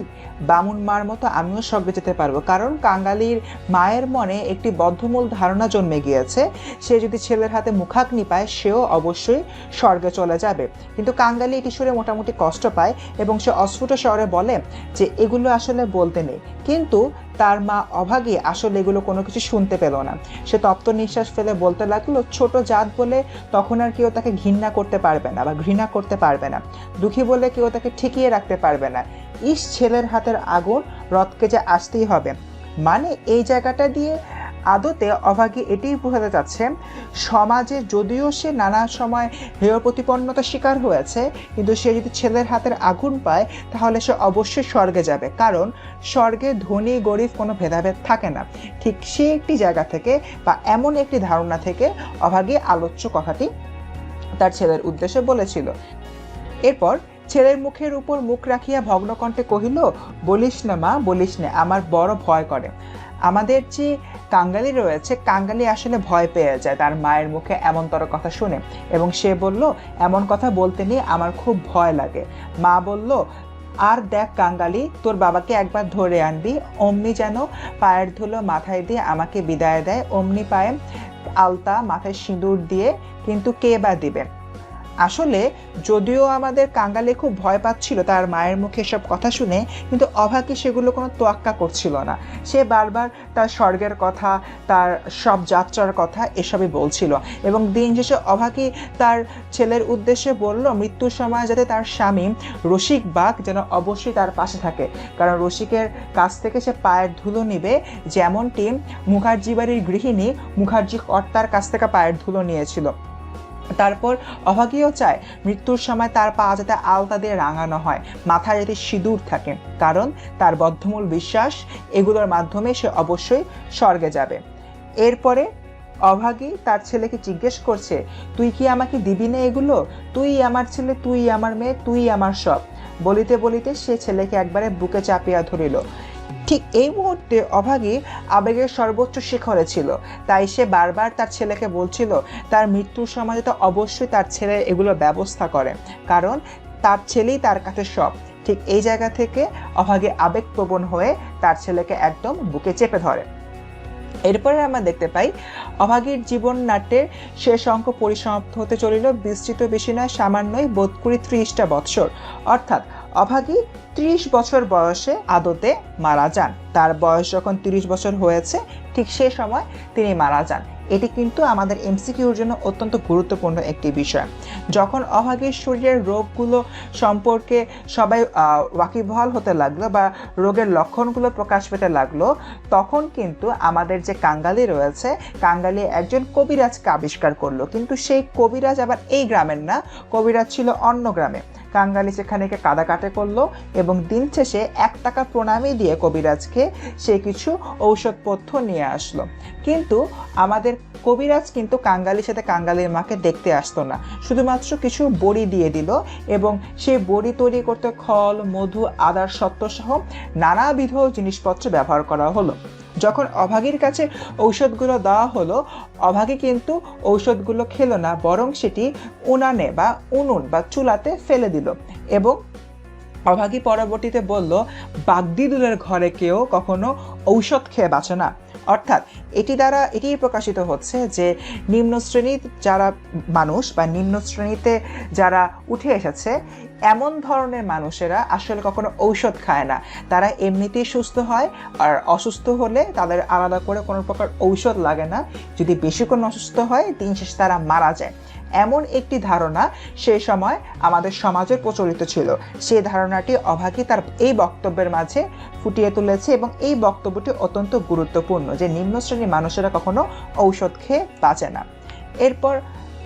বামুন মার মতো আমিও স্বর্গে যেতে পারবো। কারণ কাঙ্গালির মায়ের মনে একটি বদ্ধমূল ধারণা জন্মে গিয়েছে, সে যদি ছেলের হাতে মুখাগ্নি পায় সেও অবশ্যই স্বর্গে চলে যাবে। কিন্তু কাঙ্গালি এটি শুনে মোটামুটি কষ্ট পায়, এবং সে অস্ফুট স্বরে বলে যে এগুলো আসলে বলতে নেই। কিন্তু তার মা অভাগী আসলে এগুলো কোনো কিছু শুনতে পেল না। সে তপ্ত নিঃশ্বাস ফেলে বলতে লাগলো, ছোট জাত বলে তখন আর কেউ তাকে ঘৃণা করতে পারবে না বা ঘৃণা করতে পারবে না, দুঃখী বলে কেউ তাকে ঠেকিয়ে রাখতে পারবে না। ইস, ছেলের হাতের আগুন, রথকে যে আসতেই হবে। মানে এই জায়গাটা দিয়ে আদতে অভাগী এটাই বোঝাতে চাচ্ছে, সমাজে যদিও সে নানা সময় হেয় প্রতিপন্নতার শিকার হয়েছে, কিন্তু সে যদি ছেলের হাতের আগুন পায় তাহলে সে অবশ্যই স্বর্গে যাবে। কারণ স্বর্গে ধনী গরিব কোনো ভেদাভেদ থাকে না। ঠিক সে একটি জায়গা থেকে বা এমন একটি ধারণা থেকে অভাগী আলোচ্য কথাটি তার ছেলের উদ্দেশ্যে বলেছিল। এরপর ছেলের মুখের উপর মুখ রাখিয়া ভগ্নকণ্ঠে কহিল, বলিস না মা, বলিস না, আমার বড় ভয় করে। আমাদের যে কাঙ্গালি রয়েছে, কাঙ্গালি আসলে ভয় পেয়ে যায় তার মায়ের মুখে এমনতর কথা শুনে, এবং সে বলল, এমন কথা বলতে নিয়ে আমার খুব ভয় লাগে। মা বলল, আর দেখ কাঙ্গালি, তোর বাবাকে একবার ধরে আনবি, অমনি যেন পায়ের ধুলো মাথায় দিয়ে আমাকে বিদায় দেয়, অমনি পায়ে আলতা, মাথায় সিঁদুর দিয়ে, কিন্তু কে বা দিবে? আসলে যদিও আমাদের কাঙ্গালি খুব ভয় পাচ্ছিল তার মায়ের মুখে সব কথা শুনে, কিন্তু অভাগী সেগুলো কোনো তোয়াক্কা করছিল না। সে বারবার তার স্বর্গের কথা, তার সব যাত্রার কথা এসবই বলছিল। এবং দিন শেষে অভাগী তার ছেলের উদ্দেশ্যে বলল মৃত্যুর সময় যাতে তার স্বামী রসিক বাঘ যেন অবশ্যই তার পাশে থাকে, কারণ রসিকের কাছ থেকে সে পায়ের ধুলো নিবে, যেমনটি মুখার্জি বাড়ির গৃহিণী মুখার্জি কর্তার কাছ থেকে পায়ের ধুলো নিয়েছিল। তারপর অভাগীও চায় মৃত্যুর সময় তার পা যাতে আলতা দিয়ে রাঙানো হয়, মাথায় যাতে সিঁদুর থাকে, কারণ তার বদ্ধমূল বিশ্বাস এগুলোর মাধ্যমে সে অবশ্যই স্বর্গে যাবে। এরপরে অভাগী তার ছেলেকে জিজ্ঞেস করছে, তুই কি আমাকে দিবি না এগুলো? তুই আমার ছেলে, তুই আমার মেয়ে, তুই আমার সব। বলিতে বলিতে সে ছেলেকে একবারে বুকে চাপিয়া ধরিল। ঠিক এই মুহূর্তে অভাগী আবেগের সর্বোচ্চ শিখরে ছিল, তাই সে বারবার তার ছেলেকে বলছিল তার মৃত্যুর সময় যাতে অবশ্যই তার ছেলে এগুলো ব্যবস্থা করে, কারণ তার ছেলেই তার কাছে সব। ঠিক এই জায়গা থেকে অভাগী আবেগপ্রবণ হয়ে তার ছেলেকে একদম বুকে চেপে ধরে। এরপরে আমরা দেখতে পাই অভাগীর জীবন নাট্যের শেষ অঙ্ক পরিসমাপ্ত হতে চলিল। বিস্তৃত বেশি নয়, সামান্যই, বোধ করি 30টা বৎসর। অর্থাৎ অভাগী 30 বছর বয়সে আদতে মারা যান। তার বয়স যখন 30 বছর হয়েছে ঠিক সে সময় তিনি মারা যান। এটি কিন্তু আমাদের এমসিকিউর জন্য অত্যন্ত গুরুত্বপূর্ণ একটি বিষয়। যখন অভাগীর শরীরের রোগগুলো সম্পর্কে সবাই ওয়াকিবহাল হতে লাগলো বা রোগের লক্ষণগুলো প্রকাশ পেতে লাগলো, তখন কিন্তু আমাদের যে কাঙ্গালি রয়েছে, কাঙ্গালি একজন কবিরাজকে আবিষ্কার করলো। কিন্তু সেই কবিরাজ আবার এই গ্রামের না, কবিরাজ ছিল অন্য গ্রামে। কাঙ্গালি সেখানে কাদাকাটে করলো এবং দিন শেষে 1 টাকা প্রণামী দিয়ে কবিরাজকে সে কিছু ঔষধপথ্য নিয়ে আসলো। কিন্তু আমাদের কবিরাজ কিন্তু কাঙ্গালির সাথে কাঙ্গালির মাকে দেখতে আসতো না, শুধুমাত্র কিছু বড়ি দিয়ে দিল এবং সেই বড়ি তৈরি করতে খল, মধু, আদার সত্ত্ব সহ নানাবিধ জিনিসপত্র ব্যবহার করা হলো। যখন অভাগীর কাছে ঔষধগুলো দেওয়া হলো, অভাগী কিন্তু ঔষধগুলো খেলো না, বরং সেটি উনানে বা উনুন বা চুলাতে ফেলে দিল। এবং অভাগী পরবর্তীতে বলল, বাগদিদুলের ঘরে কেউ কখনো ঔষধ খেয়ে বাঁচে না। অর্থাৎ এটি দ্বারা এটি প্রকাশিত হচ্ছে যে নিম্ন শ্রেণীর যারা মানুষ বা নিম্ন শ্রেণীতে যারা উঠে এসেছে এমন ধরনের মানুষেরা আসলে কখনো ঔষধ খায় না। তারা এমনিতেই সুস্থ হয়, আর অসুস্থ হলে তাদের আলাদা করে কোনো প্রকার ঔষধ লাগে না। যদি বেশি কোনো অসুস্থ হয় দিন শেষে তারা মারা যায়। এমন একটি ধারণা সেই সময় আমাদের সমাজে প্রচলিত ছিল। সেই ধারণাটি অভাগী তার এই বক্তব্যের মাঝে ফুটিয়ে তুলেছে এবং এই বক্তব্যটি অত্যন্ত গুরুত্বপূর্ণ যে নিম্ন শ্রেণীর মানুষেরা কখনো ঔষধ খেয়ে বাঁচে না। এরপর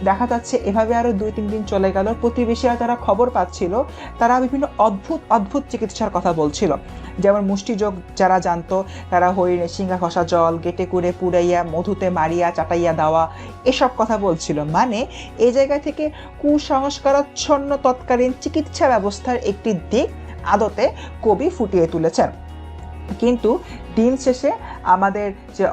দেখা যাচ্ছে এভাবে আরো 2-3 দিন চলে গেল। প্রতিবেশীরা যারা খবর পাচ্ছিল তারা বিভিন্ন অদ্ভুত চিকিৎসার কথা বলছিল। যেমন মুষ্টিযোগ যারা জানতো তারা হরিণের শিঙা ঘষা জল, গেটে কুড়ে পুড়াইয়া, মধুতে মারিয়া চাটাইয়া দেওয়া, এসব কথা বলছিল। মানে এই জায়গা থেকে কুসংস্কারাচ্ছন্ন তৎকালীন চিকিৎসা ব্যবস্থার একটি দিক আদতে কবি ফুটিয়ে তুলেছেন। কিন্তু দিন শেষে আমাদের যে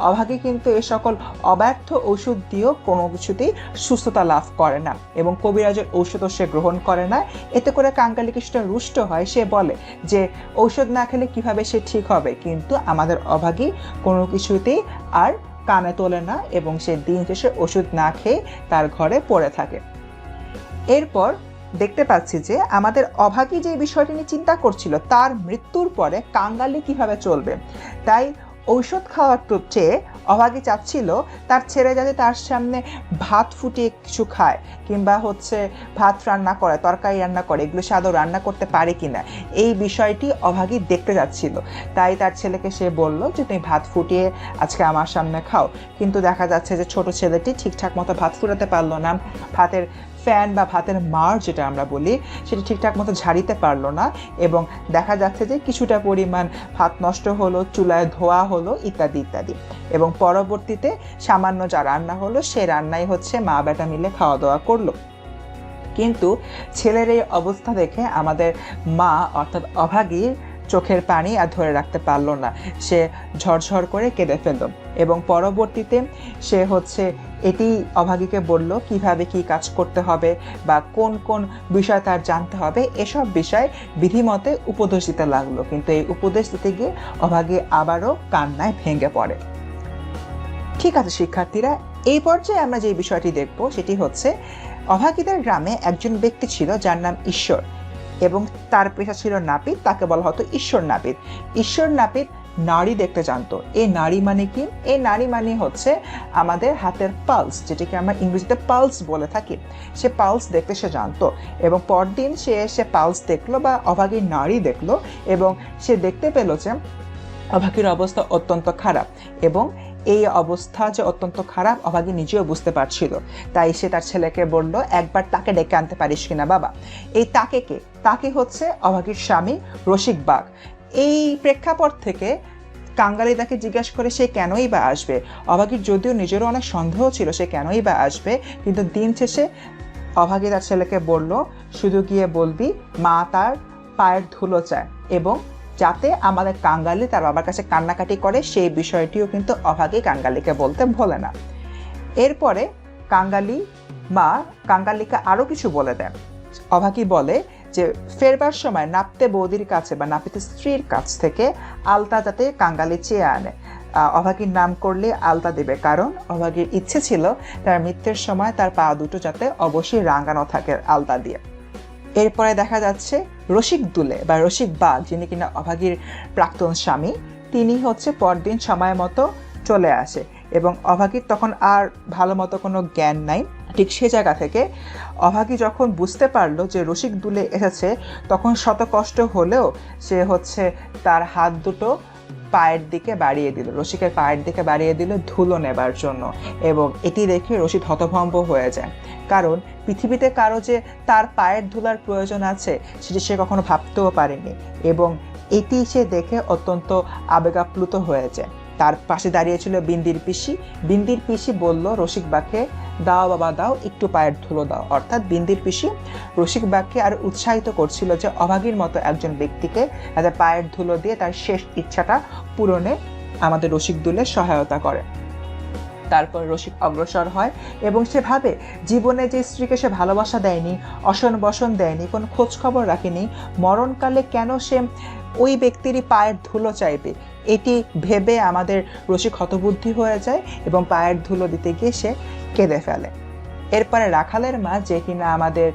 অভাগী কিন্তু এ সকল অব্যর্থ ওষুধ দিয়েও কোনো কিছুতেই সুস্থতা লাভ করে না এবং কবিরাজের ঔষধও সে গ্রহণ করে না। এতে করে কাঙ্গালি কিছুটা রুষ্ট হয়। সে বলে যে ঔষধ না খেলে কিভাবে সে ঠিক হবে, কিন্তু আমাদের অভাগী কোনো কিছুতেই আর কানে তোলে না এবং সে দিন শেষে ওষুধ না খেয়ে তার ঘরে পড়ে থাকে। এরপর দেখতে পাচ্ছি যে আমাদের অভাগী যে বিষয়টি নিয়ে চিন্তা করছিল তার মৃত্যুর পরে কাঙ্গালি কিভাবে চলবে, তাই ঔষধ খাওয়ার চেয়ে অভাগী চাচ্ছিল তার ছেলে যাতে তার সামনে ভাত ফুটিয়ে কিছু খায় কিংবা ভাত রান্না করে, তরকারি রান্না করে, এগুলো সে আদৌ রান্না করতে পারে কিনা এই বিষয়টি অভাগী দেখতে যাচ্ছিল। তাই তার ছেলেকে সে বলল যে তুমি ভাত ফুটিয়ে আজকে আমার সামনে খাও। কিন্তু দেখা যাচ্ছে যে ছোট ছেলেটি ঠিকঠাক মতো ভাত ফুটাতে পারলো না, ভাতের ফ্যান বা ভাতের মার যেটা আমরা বলি সেটি ঠিকঠাক মতো ঝাড়িতে পারলো না এবং দেখা যাচ্ছে যে কিছুটা পরিমাণ ভাত নষ্ট হলো, চুলায় ধোয়া হলো, ইত্যাদি ইত্যাদি। এবং পরবর্তীতে সামান্য যা রান্না হলো সেই রান্নাই মা বেটা মিলে খাওয়া দাওয়া করলো। কিন্তু ছেলের এই অবস্থা দেখে আমাদের মা অর্থাৎ অভাগীর চোখের পানি আর ধরে রাখতে পারলো না, সে ঝরঝর করে কেঁদে ফেলল এবং পরবর্তীতে সে এটি অভাগীকে বলল কিভাবে কি কাজ করতে হবে বা কোন কোন বিষয় তার জানতে হবে, এসব বিষয় বিধিমতে উপদেশ দিতে লাগলো। কিন্তু এই উপদেশ দিতে গিয়ে অভাগী আবারও কান্নায় ভেঙে পড়ে। ঠিক আছে শিক্ষার্থীরা, এই পর্যায়ে আমরা যে বিষয়টি দেখব সেটি অভাগীদের গ্রামে একজন ব্যক্তি ছিল যার নাম ঈশ্বর, এবং তার পেশা ছিল নাপিত। তাকে বলা হতো ঈশ্বর নাপিত। ঈশ্বর নাপিত নাড়ি দেখতে জানতো। এই নাড়ি মানে কি? এই নাড়ি মানে হচ্ছে আমাদের হাতের পালস, যেটাকে আমরা ইংরেজিতে পালস বলে থাকি। সে পালস দেখতে সে জানতো, এবং পরদিন সে এসে পালস দেখলো বা অভাগীর নাড়ি দেখলো, এবং সে দেখতে পেল যে অভাগীর অবস্থা অত্যন্ত খারাপ, এবং এই অবস্থা যে অত্যন্ত খারাপ অভাগী নিজেও বুঝতে পারছিল। তাই সে তার ছেলেকে বলল, একবার তাকে ডেকে আনতে পারিস কিনা বাবা। এই তাকে হচ্ছে অভাগীর স্বামী রসিক বাঘ। এই প্রেক্ষাপট থেকে কাঙ্গালি তাকে জিজ্ঞাসা করে সে কেনই বা আসবে। অভাগীর যদিও নিজেরও অনেক সন্দেহ ছিল সে কেনই বা আসবে, কিন্তু দিন শেষে অভাগী তার ছেলেকে বলল, শুধু গিয়ে বলবি মা তার পায়ের ধুলো চায়, এবং যাতে আমাদের কাঙ্গালি তার বাবার কাছে কান্নাকাটি করে সেই বিষয়টিও কিন্তু অভাগী কাঙ্গালিকে বলতে ভোলে না। এরপরে কাঙ্গালি মা কাঙ্গালিকে আরও কিছু বলে দেন। অভাগী বলে যে ফেরবার সময় নাপতে বৌদির কাছে বা নাপিতের স্ত্রীর কাছ থেকে আলতা যাতে কাঙ্গালি চেয়ে আনে। অভাগীর নাম করলে আলতা দেবে, কারণ অভাগীর ইচ্ছে ছিল তার মৃত্যুর সময় তার পা দুটো যাতে অবশ্যই রাঙানো থাকে আলতা দিয়ে। এরপরে দেখা যাচ্ছে রসিক দুলে বা রসিক বাঘ, যিনি কিনা অভাগীর প্রাক্তন স্বামী, তিনি হচ্ছে পরদিন সময় মতো চলে আসে, এবং অভাগীর তখন আর ভালো মতো কোনো জ্ঞান নাই। ঠিক সে জায়গা থেকে অভাগী যখন বুঝতে পারলো যে রসিক দুলে এসেছে, তখন শত কষ্ট হলেও সে হচ্ছে তার হাত দুটো পায়ের দিকে বাড়িয়ে দিল, রসিকের পায়ের দিকে বাড়িয়ে দিল ধুলো নেবার জন্য, এবং এটি দেখে রসিক হতভম্ব হয়ে যায়। কারণ পৃথিবীতে কারো যে তার পায়ের ধুলার প্রয়োজন আছে সেটি সে কখনো ভাবতেও পারেনি, এবং এটি সে দেখে অত্যন্ত আবেগাপ্লুত হয়ে যায়। তার পাশে দাঁড়িয়েছিল বিন্দির পিসি বলল রসিক বাঘকে, দাও বাবা দাও, একটু পায়ের ধুলো দাও। অর্থাৎ বিন্দির পিসি রসিক বাঘকে আর উৎসাহিত করছিল যে অভাগীর মতো একজন ব্যক্তিকে তাদের পায়ের ধুলো দিয়ে তার শেষ ইচ্ছাটা পূরণে আমাদের রসিক দুলে সহায়তা করে। তারপর রসিক অগ্রসর হয় এবং সে ভাবে জীবনে যে স্ত্রীকে সে ভালোবাসা দেয়নি, অসন বসন দেয়নি, কোনো খোঁজ খবর রাখেনি, মরণকালে কেন সে ওই ব্যক্তিরই পায়ের ধুলো চাইবে। এটি ভেবে আমাদের রসিক হতবুদ্ধি হয়ে যায় এবং পায়ের ধুলো দিতে গিয়ে সে কেঁদে ফেলে। এরপরে রাখালের মা, যে কিনা আমাদের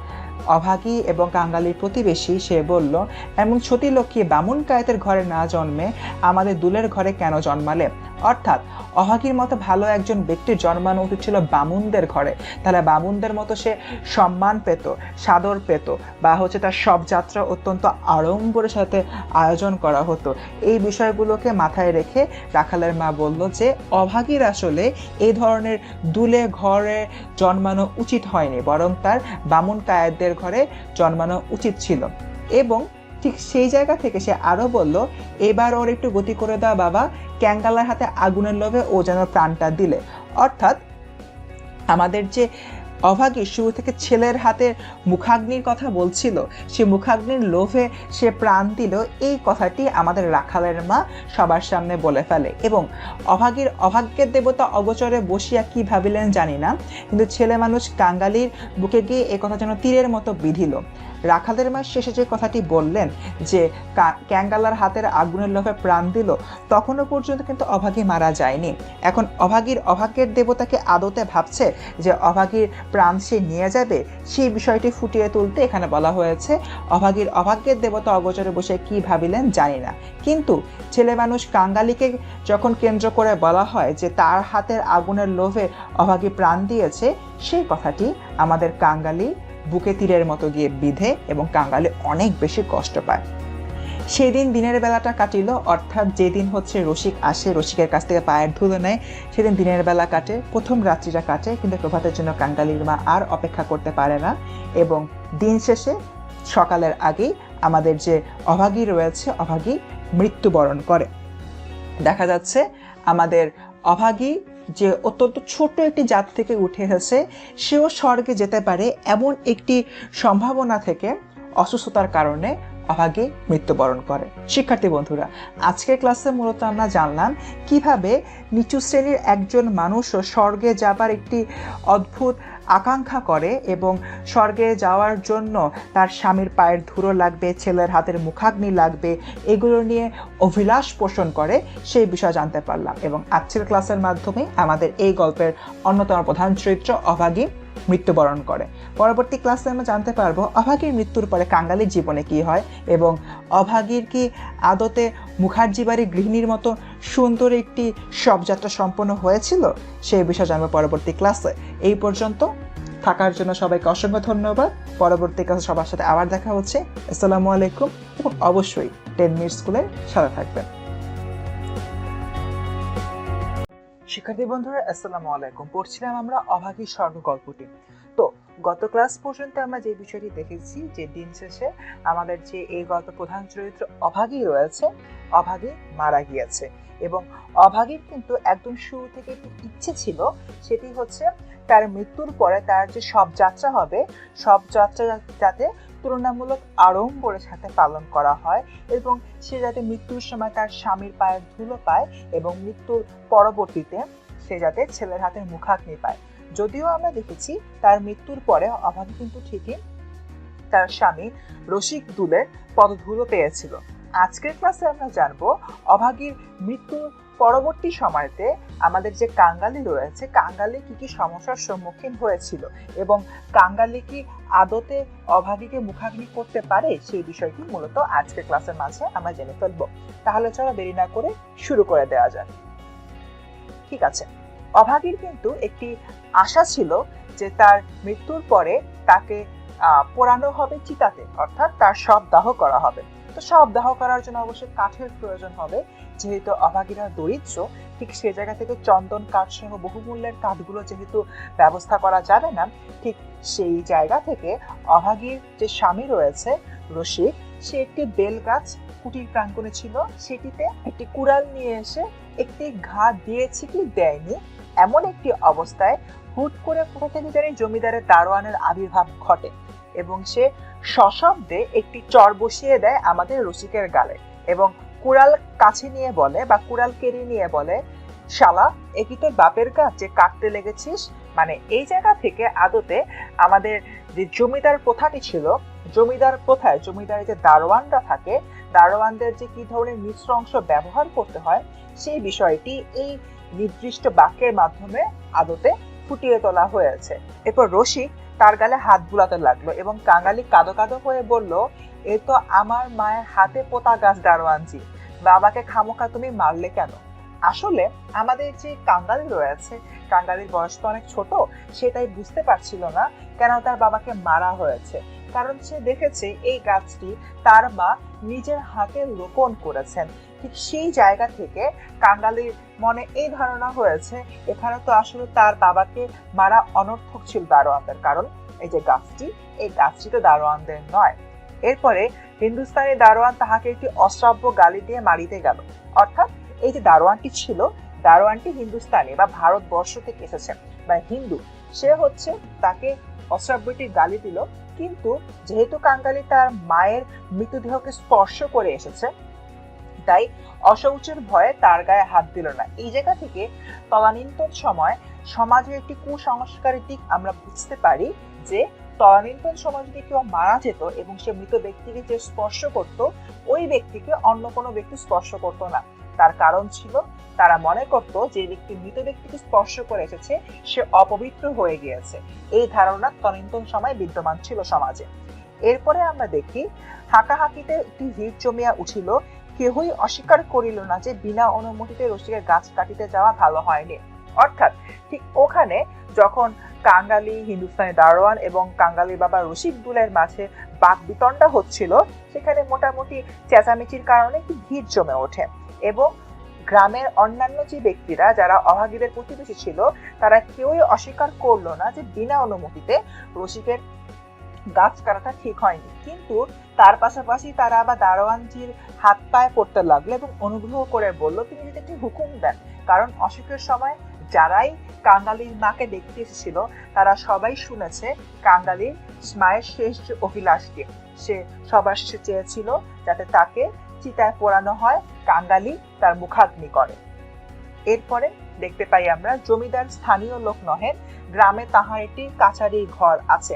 অভাগী এবং কাঙ্গালির প্রতিবেশী, সে বলল, এমন সতী লক্ষ্মী বামুন কায়েতের ঘরে না জন্মে আমাদের দুলের ঘরে কেন জন্মালে? অর্থাৎ অভাগীর মতো ভালো একজন ব্যক্তির জন্মানো উচিত ছিল বামুনদের ঘরে, তাহলে বামুনদের মতো সে সম্মান পেত, সাদর পেত, বা হচ্ছে তার সব যাত্রা অত্যন্ত আড়ম্বরের সাথে আয়োজন করা হতো। এই বিষয়গুলোকে মাথায় রেখে রাখালের মা বলল যে অভাগীর আসলে এই ধরনের দুলে ঘরে জন্মানো উচিত হয়নি, বরং তার বামুন কায়েতদের ঘরে জন্মানো উচিত ছিল। এবং ঠিক সেই জায়গা থেকে সে আরো বলল, এবার ওর একটু গতি করে দাও বাবা, ক্যাঙ্গালার হাতে আগুনের লোভে ও যেন প্রাণটা দিলে। অর্থাৎ আমাদের যে অভাগী শুরু থেকে ছেলের হাতে মুখাগ্নির কথা বলছিল, সে মুখাগ্নির লোভে সে প্রাণ দিল, এই কথাটি আমাদের রাখালের মা সবার সামনে বলে ফেলে। এবং অভাগ্যের দেবতা অগোচরে বসিয়া কি ভাবিলেন জানি না, কিন্তু ছেলে মানুষ কাঙ্গালির বুকে গিয়ে এ কথা যেন তীরের মতো বিধিল। রাখালের মা শেষে যে কথাটি বললেন যে ক্যাঙ্গালার হাতের আগুনের লোভে প্রাণ দিল, তখনও পর্যন্ত কিন্তু অভাগী মারা যায়নি। এখন অভাগ্যের দেবতাকে আদতে ভাবছে যে অভাগীর প্রাণ সে নিয়ে যাবে, সেই বিষয়টি ফুটিয়ে তুলতে এখানে বলা হয়েছে অভাগ্যের দেবতা অগোচরে বসে কি ভাবিলেন জানি না। কিন্তু ছেলে মানুষ কাঙ্গালিকে যখন কেন্দ্র করে বলা হয় যে তার হাতের আগুনের লোভে অভাগী প্রাণ দিয়েছে, সেই কথাটি আমাদের কাঙ্গালি বুকে তীরের মতো গিয়ে বিধে এবং কাঙ্গালি অনেক বেশি কষ্ট পায়। সেদিন দিনের বেলাটা কাটিল, অর্থাৎ যেদিন হচ্ছে রসিক আসে, রসিকের কাছ থেকে পায়ের ধুলো নেয়, সেদিন দিনের বেলা কাটে, প্রথম রাত্রিটা কাটে, কিন্তু প্রভাতের জন্য কাঙ্গালির মা আর অপেক্ষা করতে পারে না এবং দিন শেষে সকালের আগেই আমাদের যে অভাগী রয়েছে, অভাগী মৃত্যুবরণ করে। দেখা যাচ্ছে আমাদের অভাগী যে অত্যন্ত ছোট একটি জাত থেকে উঠে এসেছে, সেও স্বর্গে যেতে পারে এমন একটি সম্ভাবনা থেকে অসুস্থতার কারণে অভাগী মৃত্যুবরণ করে। শিক্ষার্থী বন্ধুরা, আজকের ক্লাসে মূলত আমরা জানলাম কিভাবে নিচু শ্রেণীর একজন মানুষও স্বর্গে যাবার একটি অদ্ভুত আকাঙ্ক্ষা করে এবং স্বর্গে যাওয়ার জন্য তার স্বামীর পায়ের ধুলো লাগবে, ছেলের হাতের মুখাগ্নি লাগবে, এগুলো নিয়ে অভিলাষ পোষণ করে, সেই বিষয় জানতে পারলাম। এবং আজকের ক্লাসের মাধ্যমে আমাদের এই গল্পের অন্যতম প্রধান চরিত্র অভাগী মৃত্যুবরণ করে। পরবর্তী ক্লাসে আমরা জানতে পারবো অভাগীর মৃত্যুর পরে কাঙ্গালির জীবনে কি হয় এবং অভাগীর কি আদতে মুখার্জি বাড়ির গৃহিণীর মতো সুন্দর একটি শবযাত্রা সম্পন্ন হয়েছিল, সেই বিষয়ে জানবো পরবর্তী ক্লাসে। এই পর্যন্ত থাকার জন্য সবাইকে অসংখ্য ধন্যবাদ। পরবর্তী ক্লাসে সবার সাথে আবার দেখা হচ্ছে। আসসালামু আলাইকুম এবং অবশ্যই 10 মিনিট স্কুলের সাথে থাকবেন। শিক্ষার্থী বন্ধুরা আসসালামু আলাইকুম। পড়ছিলাম আমরা অভাগী স্বর্গ গল্পটি। তো গত ক্লাস পর্যন্ত আমরা যে বিষয়টি দেখেছি যে দিন শেষে আমাদের যে এই গল্প প্রধান চরিত্র অভাগী রয়েছে, অভাগী মারা গিয়েছে এবং অভাগীর কিন্তু একদম শুরু থেকে একটি ইচ্ছে ছিল, সেটি হচ্ছে তার মৃত্যুর পরে তার যে সব যাত্রা হবে, সব যাত্রা যাতে তুলনামূলক আড়ম্বরের সাথে পালন করা হয় এবং সে যাতে মৃত্যুর সময় তার স্বামীর পায়ের ধুলো পায় এবং মৃত্যুর পরবর্তীতে সে যাতে ছেলের হাতে মুখাগ্নি পায়। যদিও আমরা দেখেছি তার মৃত্যুর পরে অভাগী কিন্তু ঠিকই তার স্বামী রসিক দুলের পদধূলো পেয়েছিল। আজকের ক্লাসে আমরা জানবো অভাগীর মৃত্যুর পরবর্তী সময়তে আমাদের যে কাঙ্গালি রয়েছে, কাঙ্গালি কি কি সমস্যার সম্মুখীন হয়েছিল এবং কাঙ্গালি কি আদতে অভাগীকে মুখাগ্নি করতে পারে, সেই বিষয়টি মূলত আজকের ক্লাসের মাঝে আমরা জেনে ফেলবো। তাহলে চলো দেরি না করে শুরু করে দেওয়া যাক। ঠিক আছে, অভাগীর কিন্তু একটি আশা ছিল যে তার মৃত্যুর পরে তাকে পোড়ানো হবে চিতাতে, অর্থাৎ তার শব দাহ করা হবে। তো শব দাহ করার জন্য অবশ্যই কাঠের প্রয়োজন হবে। যেহেতু অভাগীরা দরিদ্র, ঠিক সে জায়গা থেকে চন্দন কাঠ সহ বহুমূল্যের কাঠগুলো যেহেতু ব্যবস্থা করা যাবে না, ঠিক সেই জায়গা থেকে অভাগীর যে স্বামী রয়েছে রসিক, সে একটি বেল গাছ কুটির প্রাঙ্গণে ছিল, সেটিতে একটি কুড়াল নিয়ে এসে একটি ঘা দিয়েছে কি দেয়নি এমন একটি অবস্থায় হুট করে কোথা থেকে জানি জমিদারের দারোয়ানের আবির্ভাব ঘটে এবং সে সশব্দে একটি চর বসিয়ে দেয় আমাদের রসিকের গালে এবং কুড়াল কাছে নিয়ে বলে বা কুড়াল কেড়ে নিয়ে বলে, শালা এ কি তোর বাপের গাছ যে কাটতে লেগেছিস? মানে এই জায়গা থেকে আদতে আমাদের যে জমিদার প্রথাটি ছিল, জমিদার প্রথায় জমিদারের যে দারোয়ানরা থাকে, দারোয়ানদের যে কি ধরনের মিশ্র অংশ ব্যবহার করতে হয়, সেই বিষয়টি এই নির্দিষ্ট বাক্যের মাধ্যমে আদতে ফুটিয়ে তোলা হয়েছে। এরপর রসিক তার গালে হাত বুলাতে লাগলো এবং কাঙালি কাঁদো কাঁদো হয়ে বলল, এ তো আমার মায়ের হাতে পোতা গাছ দারোয়ানজি, বাবাকে খামোখা তুমি মারলে কেন? আসলে আমাদের যে কাঙ্গালি রয়েছে, কাঙ্গালির বয়স তো অনেক ছোট, সেটাই বুঝতে পারছিল না কেন তার বাবাকে মারা হয়েছে। কারণ সে দেখেছে এই গাছটি তার মা নিজের হাতে রোপণ করেছেন। ঠিক সেই জায়গা থেকে কাঙ্গালির মনে এই ধারণা হয়েছে এখানে তো আসলে তার বাবাকে মারা অনর্থক ছিল দারোয়ানদের, কারণ এই যে গাছটি, এই গাছটি তো দারোয়ানদের নয়। এরপরে হিন্দুস্তানি দারোয়ান তাহাকে একটি অশ্রাব্য গালি দিয়ে মারিতে গেল। অর্থাৎ এই যে দারোয়ানটি ছিল, দারোয়ানটি হিন্দুস্তানি বা ভারতবর্ষ থেকে এসেছেন বা হিন্দু, সে হচ্ছে তাকে অশ্রাব্যটি গালি দিল। কিন্তু যেহেতু কাঙ্গালি তার মায়ের মৃতদেহকে স্পর্শ করে এসেছে, তাই অশৌচের ভয়ে তার গায়ে হাত দিল না। এই জায়গা থেকে তদানীন্তন সময় সমাজের একটি কুসংস্কারের দিক আমরা বুঝতে পারি যে তদানীন্তন সময় যদি কেউ মারা যেত এবং সে মৃত ব্যক্তিকে যে স্পর্শ করত, ওই ব্যক্তিকে অন্য কোনো ব্যক্তি স্পর্শ করত না। তার কারণ ছিল তারা মনে করত যে ব্যক্তি মৃত ব্যক্তিকে স্পর্শ করে এসেছে সে অপবিত্র হয়ে গিয়েছে। এই ধারণা তদানীন্তন সময় বিদ্যমান ছিল সমাজে। এরপরে আমরা দেখি হাঁকাহাঁকিতে একটি ভিড় জমিয়া উঠিল, কেহই অস্বীকার করিল না যে বিনা অনুমতিতে রসিকের গাছ কাটিতে যাওয়া ভালো হয়নি। অর্থাৎ ঠিক ওখানে যখন কাঙ্গালি, হিন্দুস্তানি দারোয়ান এবং কাঙ্গালির বাবা রসিক দুলের মাঝে বাক বিতণ্ডা হচ্ছিল, সেখানে মোটামুটি চেঁচামেচির কারণে একটি ভিড় জমে ওঠে এবং গ্রামের অন্যান্য যে ব্যক্তিরা যারা অভাগীদের প্রতিবেশী ছিল, তারা কেউই অস্বীকার করলো না যে বিনা অনুমতিতে রসিকের গাছ কাটাটা ঠিক হয়নি। কিন্তু তার পাশাপাশি তারা আবার দারোয়ানজির হাত পায়ে পড়তে লাগলো এবং অনুগ্রহ করে বলল তিনি যদি একটি হুকুম দেন, কারণ অসুখের সময় যারাই কাঙ্গালির মাকে দেখতে এসেছিল তারা সবাই শুনেছে কাঙ্গালির মায়ের শেষ যে অভিলাষটি, সে সবার শেষে চেয়েছিল যাতে তাকে চিতায় পোড়ানো হয়, কাঙ্গালি তার মুখাগ্নি করে। এরপরে দেখতে পাই আমরা জমিদার স্থানীয় লোক নহেন, গ্রামে তাহার একটি কাছারির ঘর আছে।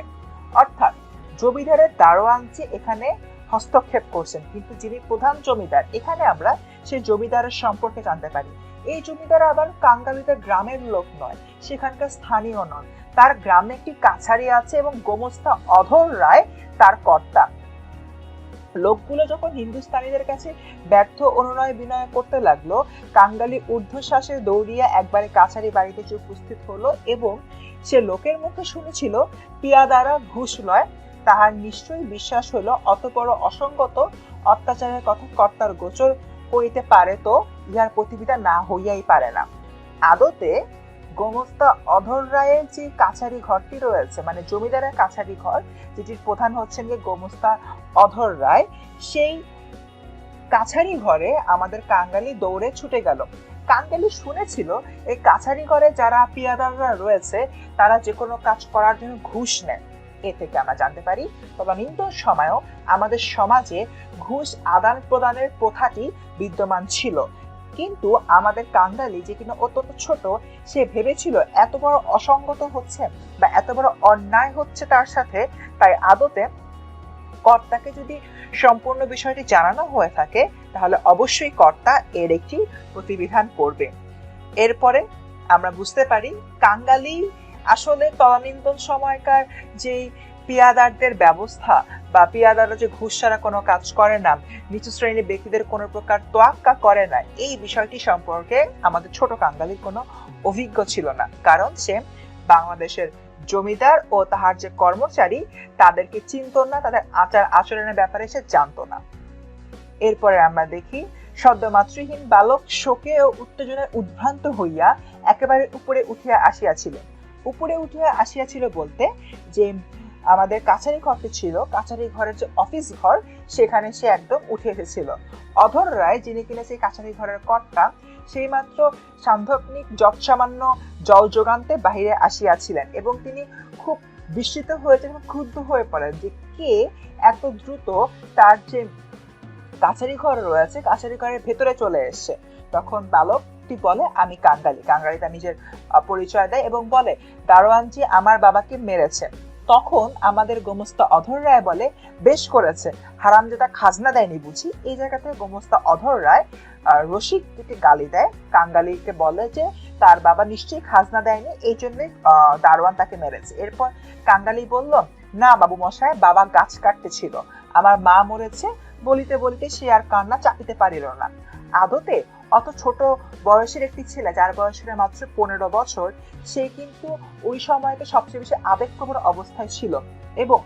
অর্থাৎ জমিদারের দারোয়ানজি এখানে হস্তক্ষেপ করছেন, কিন্তু যিনি প্রধান জমিদার, এখানে আমরা সেই জমিদারের সম্পর্কে জানতে পারি। এই জমিদার আবার কাঙ্গালিদের গ্রামের লোক নয়, সেখানকার স্থানীয় নন। তার গ্রামে একটি কাছারি আছে এবং গোমস্তা অধর রায় তার কর্তা। লোকগুলো যখন হিন্দুস্তানিদের কাছে ব্যর্থ অনুনয় বিনয় করতে লাগলো, কাঙ্গালি ঊর্ধ্বশ্বাসে দৌড়িয়া একবারে কাছারি বাড়িতে এসে উপস্থিত হলো এবং সে লোকের মুখে শুনেছিল পিয়াদারা ঘুষ লয়। তাহার নিশ্চয়ই বিশ্বাস হলো অত বড় অসঙ্গত অত্যাচারের কথা কর্তার গোচর করিতে পারে তো ইহার প্রতিবিধা না হইয়াই পারে না। আদতে গোমস্তা অধর রায়ের যে কাছারি ঘরটি রয়েছে, মানে জমিদারের কাছারি ঘর, যেটির প্রধান হচ্ছেন গিয়ে গোমস্তা অধর রায়, সেই কাছারি ঘরে আমাদের কাঙ্গালি দৌড়ে ছুটে গেল। কাঙ্গালি শুনেছিল এই কাছারি ঘরে যারা পিয়াদাররা রয়েছে তারা যে কোনো কাজ করার জন্য ঘুষ নেয়। এ থেকে আমরা জানতে পারি তদানীন্তন সময়ও আমাদের সমাজে ঘুষ আদান প্রদানের প্রথাটি বিদ্যমান ছিল। কিন্তু আমাদের কাঙ্গালি, যে কিনা অত্যন্ত ছোট, সে ভেবেছিল এত বড় অসঙ্গত হচ্ছে বা এত বড় অন্যায় হচ্ছে তার সাথে, তাই আদতে কর্তাকে যদি সম্পূর্ণ বিষয়টি জানানো হয়ে থাকে তাহলে অবশ্যই কর্তা এর একটি প্রতিবিধান করবে। এরপরে আমরা বুঝতে পারি কাঙ্গালি আসলে তদানীন্তন সময়কার যে পিয়াদারদের ব্যবস্থা বা পিয়াদাররা যে ঘুষ ছাড়া কোনো কাজ করে না, নিচু শ্রেণীর ব্যক্তিদের কোনো প্রকার তোয়াক্কা করে না, এই বিষয়টি সম্পর্কে আমাদের ছোট কাঙ্গালির কোনো অভিজ্ঞ ছিল না, কারণ সে বাংলাদেশের জমিদার ও তাহার যে কর্মচারী তাদেরকে চিনত না, তাদের আচার আচরণের ব্যাপারে সে জানতো না। এরপরে আমরা দেখি সদ্য মাতৃহীন বালক শোকে ও উত্তেজনায় উদ্ভ্রান্ত হইয়া একেবারে উপরে উঠিয়া আসিয়াছিলেন। উপরে উঠিয়া আসিয়াছিল বলতে যে আমাদের কাছারি ঘরটি ছিল, কাছারি ঘরের যে অফিস ঘর, সেখানে সে একদম উঠে এসেছিল। অধর রায়, যিনি কিনা সেই কাছারি ঘরের কর্তা, সেই মাত্র সান্ধ্যনিক যৎসামান্য জল যোগান্তে বাহিরে আসিয়াছিলেন এবং তিনি খুব বিস্মিত হয়েছেন এবং ক্রুদ্ধ হয়ে পড়েন যে কে এত দ্রুত তার যে কাছারি ঘর রয়েছে কাছারি ঘরের ভেতরে চলে এসছে। তখন বালকটি বলে, আমি কাঙ্গালি। কাঙ্গালি তার নিজের পরিচয় দেয় এবং বলে, দারোয়ানজি আমার বাবাকে মেরেছে। তখন আমাদের গোমস্তা অধর রায় বলে, বেশ করেছে, হারামজাদা খাজনা দেয়নি বুঝি। এই জায়গাতে গোমস্তা অধর রায় রসিককে গালি দেয়, কাঙ্গালিকে বলে যে তার বাবা নিশ্চয়ই খাজনা দেয়নি, এই জন্য দারোয়ান তাকে মেরেছে। এরপর কাঙ্গালি বলল, না বাবু মশাই, বাবা গাছ কাটতে ছিল, আমার মা মরেছে। বলিতে বলিতে সে আর কান্না চাপিতে পারিল না। আদতে অত ছোট বয়সের একটি ছেলে, যার বয়স ছিল মাত্র 15 বছর, সে কিন্তু ওই সময়তে সবচেয়ে বেশি আবেগপ্রবণ অবস্থায় ছিল এবং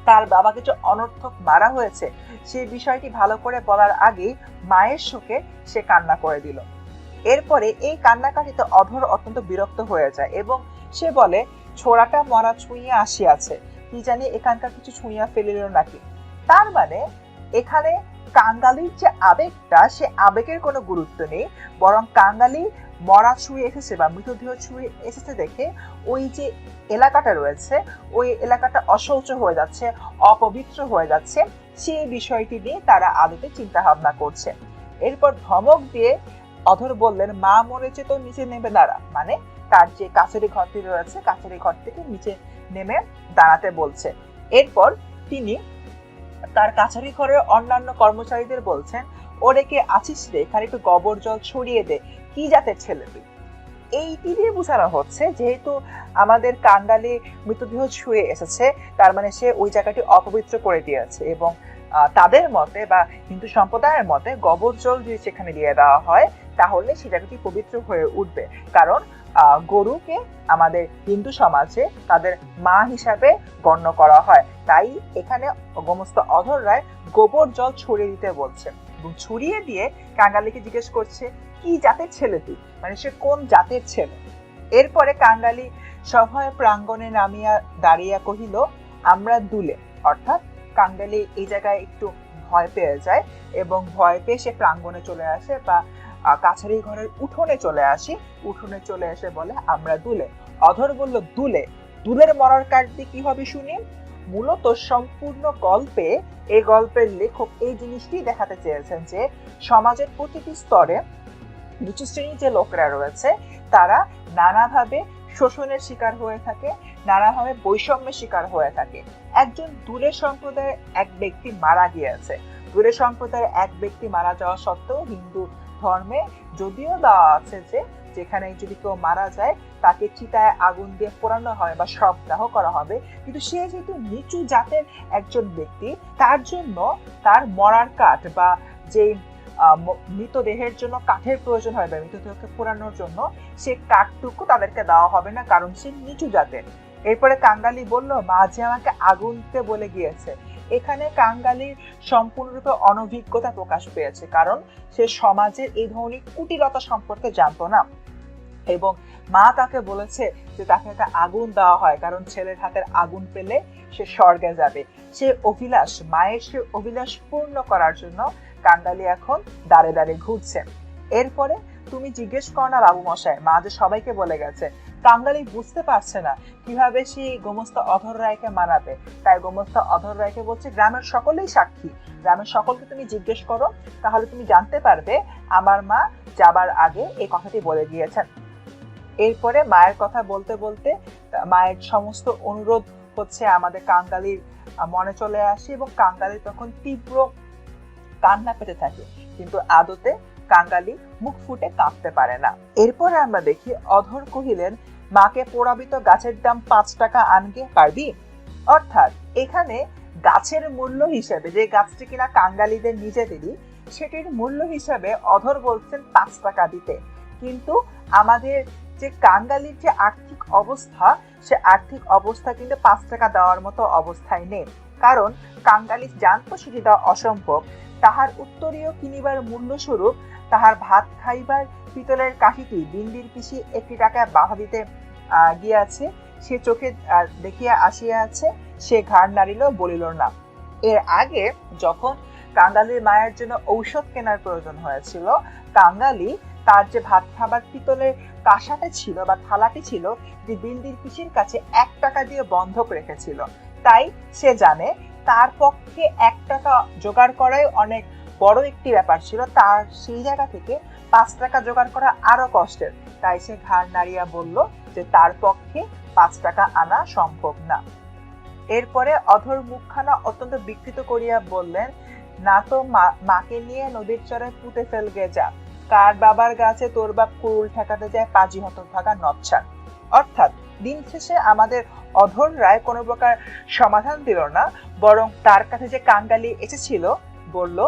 তার বাবাকে যে অনর্থক মারা হয়েছে সেই বিষয়টি ভালো করে বলার আগেই মায়ের শোকে সে কান্না করে দিল। এরপরে এই কান্নাকাটিতে অধর অত্যন্ত বিরক্ত হয়ে যায় এবং সে বলে, ছোড়াটা মরা ছুঁইয়া আসিয়াছে, কি জানি এখানকার কিছু ছুঁইয়া ফেলিল নাকি। তার মানে এখানে কাঙ্গালির যে আবেগটা, সে আবেগের কোনো গুরুত্ব নেই, বরং কাঙ্গালি মরা ছুঁয়ে এসেছে বা মৃতদেহ ছুঁয়ে এসেছে দেখে ওই যে এলাকাটা রয়েছে ওই এলাকাটা অশৌচ হয়ে যাচ্ছে, অপবিত্র হয়ে যাচ্ছে, সেই বিষয়টি নিয়ে তারা আদতে চিন্তা ভাবনা করছে। এরপর ধমক দিয়ে অধর বললেন, মা মরেছে তো নিচে নেমে দাঁড়া, মানে তার যে কাছারি ঘরটি রয়েছে কাছারি ঘর থেকে নিচে নেমে দাঁড়াতে বলছে। এরপর তিনি তার কাছারি ঘরের অন্যান্য কর্মচারীদের বলছেন, ওরে কে আছিস রে, এখানে একটু গোবর জল ছড়িয়ে দে, কি জাতের ছেলে তুই। এইটি দিয়ে বোঝানো হচ্ছে যেহেতু আমাদের কাঙ্গালি মৃতদেহ ছুঁয়ে এসেছে, তার মানে সে ওই জায়গাটি অপবিত্র করে দিয়েছে এবং তাদের মতে বা হিন্দু সম্প্রদায়ের মতে গোবর জল যদি সেখানে দিয়ে দেওয়া হয় তাহলে সে জায়গাটি পবিত্র হয়ে উঠবে, কারণ গরুকে আমাদের হিন্দু সমাজে তাদের মা হিসাবে গণ্য করা হয়। তাই এখানে গোমস্তা অধর রায় গোবর জল ছড়িয়ে দিতে বলছে এবং ছড়িয়ে দিয়ে কাঙ্গালিকে জিজ্ঞেস করছে, কি জাতের ছেলে তুই, মানে সে কোন জাতের ছেলে। এরপরে কাঙ্গালি সভয় প্রাঙ্গণে নামিয়া দাঁড়িয়া কহিল, আমরা দুলে। অর্থাৎ কাঙ্গালি এই জায়গায় একটু ভয় পেয়ে যায় এবং ভয় পেয়ে সে প্রাঙ্গণে চলে আসে বা কাছারি ঘরের উঠোনে চলে আসি, উঠোনে চলে এসে বলে, আমরা দুলে। অধর বলল, দুলে? দুলের মরার কাটতে কি হবে শুনি। মূলত সম্পূর্ণ গল্পে এই গল্পের লেখক এই জিনিসটি দেখাতে চেয়েছেন যে সমাজের প্রতিটি স্তরে নিচু শ্রেণীর যে লোকেরা রয়েছে তারা নানাভাবে শোষণের শিকার হয়ে থাকে, নানাভাবে বৈষম্যের শিকার হয়ে থাকে। একজন দূরের সম্প্রদায়ের এক ব্যক্তি মারা গিয়েছে, দূরের সম্প্রদায়ের এক ব্যক্তি মারা যাওয়া সত্ত্বেও হিন্দু ধর্মে যদিও দেওয়া আছে যে যেখানে যদি কেউ মারা যায় তাকে চিতায় আগুন দিয়ে পোড়ানো হয় বা শবদাহ করা হবে, কিন্তু সে যেহেতু নিচু জাতের একজন ব্যক্তি, তার জন্য তার মরার কাঠ বা যে মৃতদেহের জন্য কাঠের প্রয়োজন হয় বা মৃতদেহকে পোড়ানোর জন্য সে কাঠটুকু তাদেরকে দেওয়া হবে না, কারণ সে নিচু জাতের। এরপরে কাঙ্গালি বলল, মা যে আমাকে আগুন দিতে বলে গিয়েছে। এখানে কাঙ্গালির সম্পূর্ণরূপে অনভিজ্ঞতা প্রকাশ পেয়েছে, কারণ সে সমাজের এই ধরনের কুটিলতা সম্পর্কে জানতো না। এবং মা তাকে বলেছে যে তাকে একটা আগুন দেওয়া হয় কারণ ছেলের হাতের আগুন পেলে সে স্বর্গে যাবে। সে অভিলাষ, মায়ের সে অভিলাষ পূর্ণ করার জন্য কাঙ্গালি এখন দাঁড়ে দাঁড়িয়ে ঘুরছে। এরপরে তুমি জিজ্ঞেস করো না বাবু মশাই, মা যে সবাইকে বলে গেছে। কাঙ্গালি বুঝতে পারছে না কিভাবে সে গোমস্তা অধর রায়কে মানাবে, তাই গোমস্তা অধর রায়কে বলছে, গ্রামের সকলেই সাক্ষী, গ্রামের সকলকে তুমি জিজ্ঞেস করো, তাহলে তুমি জানতে পারবে আমার মা যাবার আগে এই কথাটি বলে গিয়েছেন। এরপরে মায়ের কথা বলতে বলতে মায়ের সমস্ত অনুরোধ হচ্ছে আমাদের কাঙ্গালির মনে চলে আসে এবং কাঙ্গালি তখন তীব্র কান্না পেতে থাকে, কিন্তু আদতে কাঙ্গালি মুখ ফুটে কাঁদতে পারে না। এরপরে আমরা দেখি অধর কহিলেন, মাকে পোড়াবিত গাছের দাম 5 টাকা আনগে পারবি। অর্থাৎ এখানে গাছের মূল্য হিসেবে, যে গাছটি কিনা কাঙ্গালিদের নিজেদেরই, সেটির মূল্য হিসাবে অধর বলছেন 5 টাকা দিতে। কিন্তু আমাদের যে কাঙ্গালির যে আর্থিক অবস্থা, সে আর্থিক অবস্থা কিন্তু 5 টাকা দেওয়ার মতো অবস্থায় নেই, কারণ কাঙ্গালি জানতো সেটি দেওয়া অসম্ভব। তাহার উত্তরীয় কিনিবার মূল্য স্বরূপ তাহার ভাত খাইবার পিতলের কাঠিটি বিন্দির পিসি 1 টাকায় বাধা দিতে গিয়াছে, সে চোখে দেখিয়া আসিয়া আছে, সে ঘাড় নাড়িল, বলিল না। এর আগে যখন কাঙ্গালির মায়ের জন্য ঔষধ কেনার প্রয়োজন হয়েছিল, কাঙ্গালি তার যে ভাত খাবার পিতলের কাঁসাটা ছিল বা থালাটি ছিল, যে বিন্দির পিসির কাছে 1 টাকা দিয়ে বন্ধক রেখেছিল। তাই সে জানে তার পক্ষে 1 টাকা জোগাড় করাই অনেক বড় একটি ব্যাপার ছিল, তার সেই জায়গা থেকে 5 টাকা জোগাড় করা আরো কষ্টের। তাই সে ঘাড় নাড়িয়া বলল যে তার পক্ষে 5 টাকা আনা সম্ভব না। এরপরে অধর মুখখানা অত্যন্ত বিকৃত করিয়া বললেন, না তো মাকে নিয়ে নদীর চরে পুঁতে ফেলগে যা, কার বাবার গাছে তোর বাপ কুড়ুল ঠেকাতে যায়, পাজি হতভাগা নচ্ছার। অর্থাৎ দিন শেষে আমাদের অধর রায় কোনো প্রকার সমাধান দিল না, বরং তার কাছে যে কাঙ্গালি এসেছিল বলল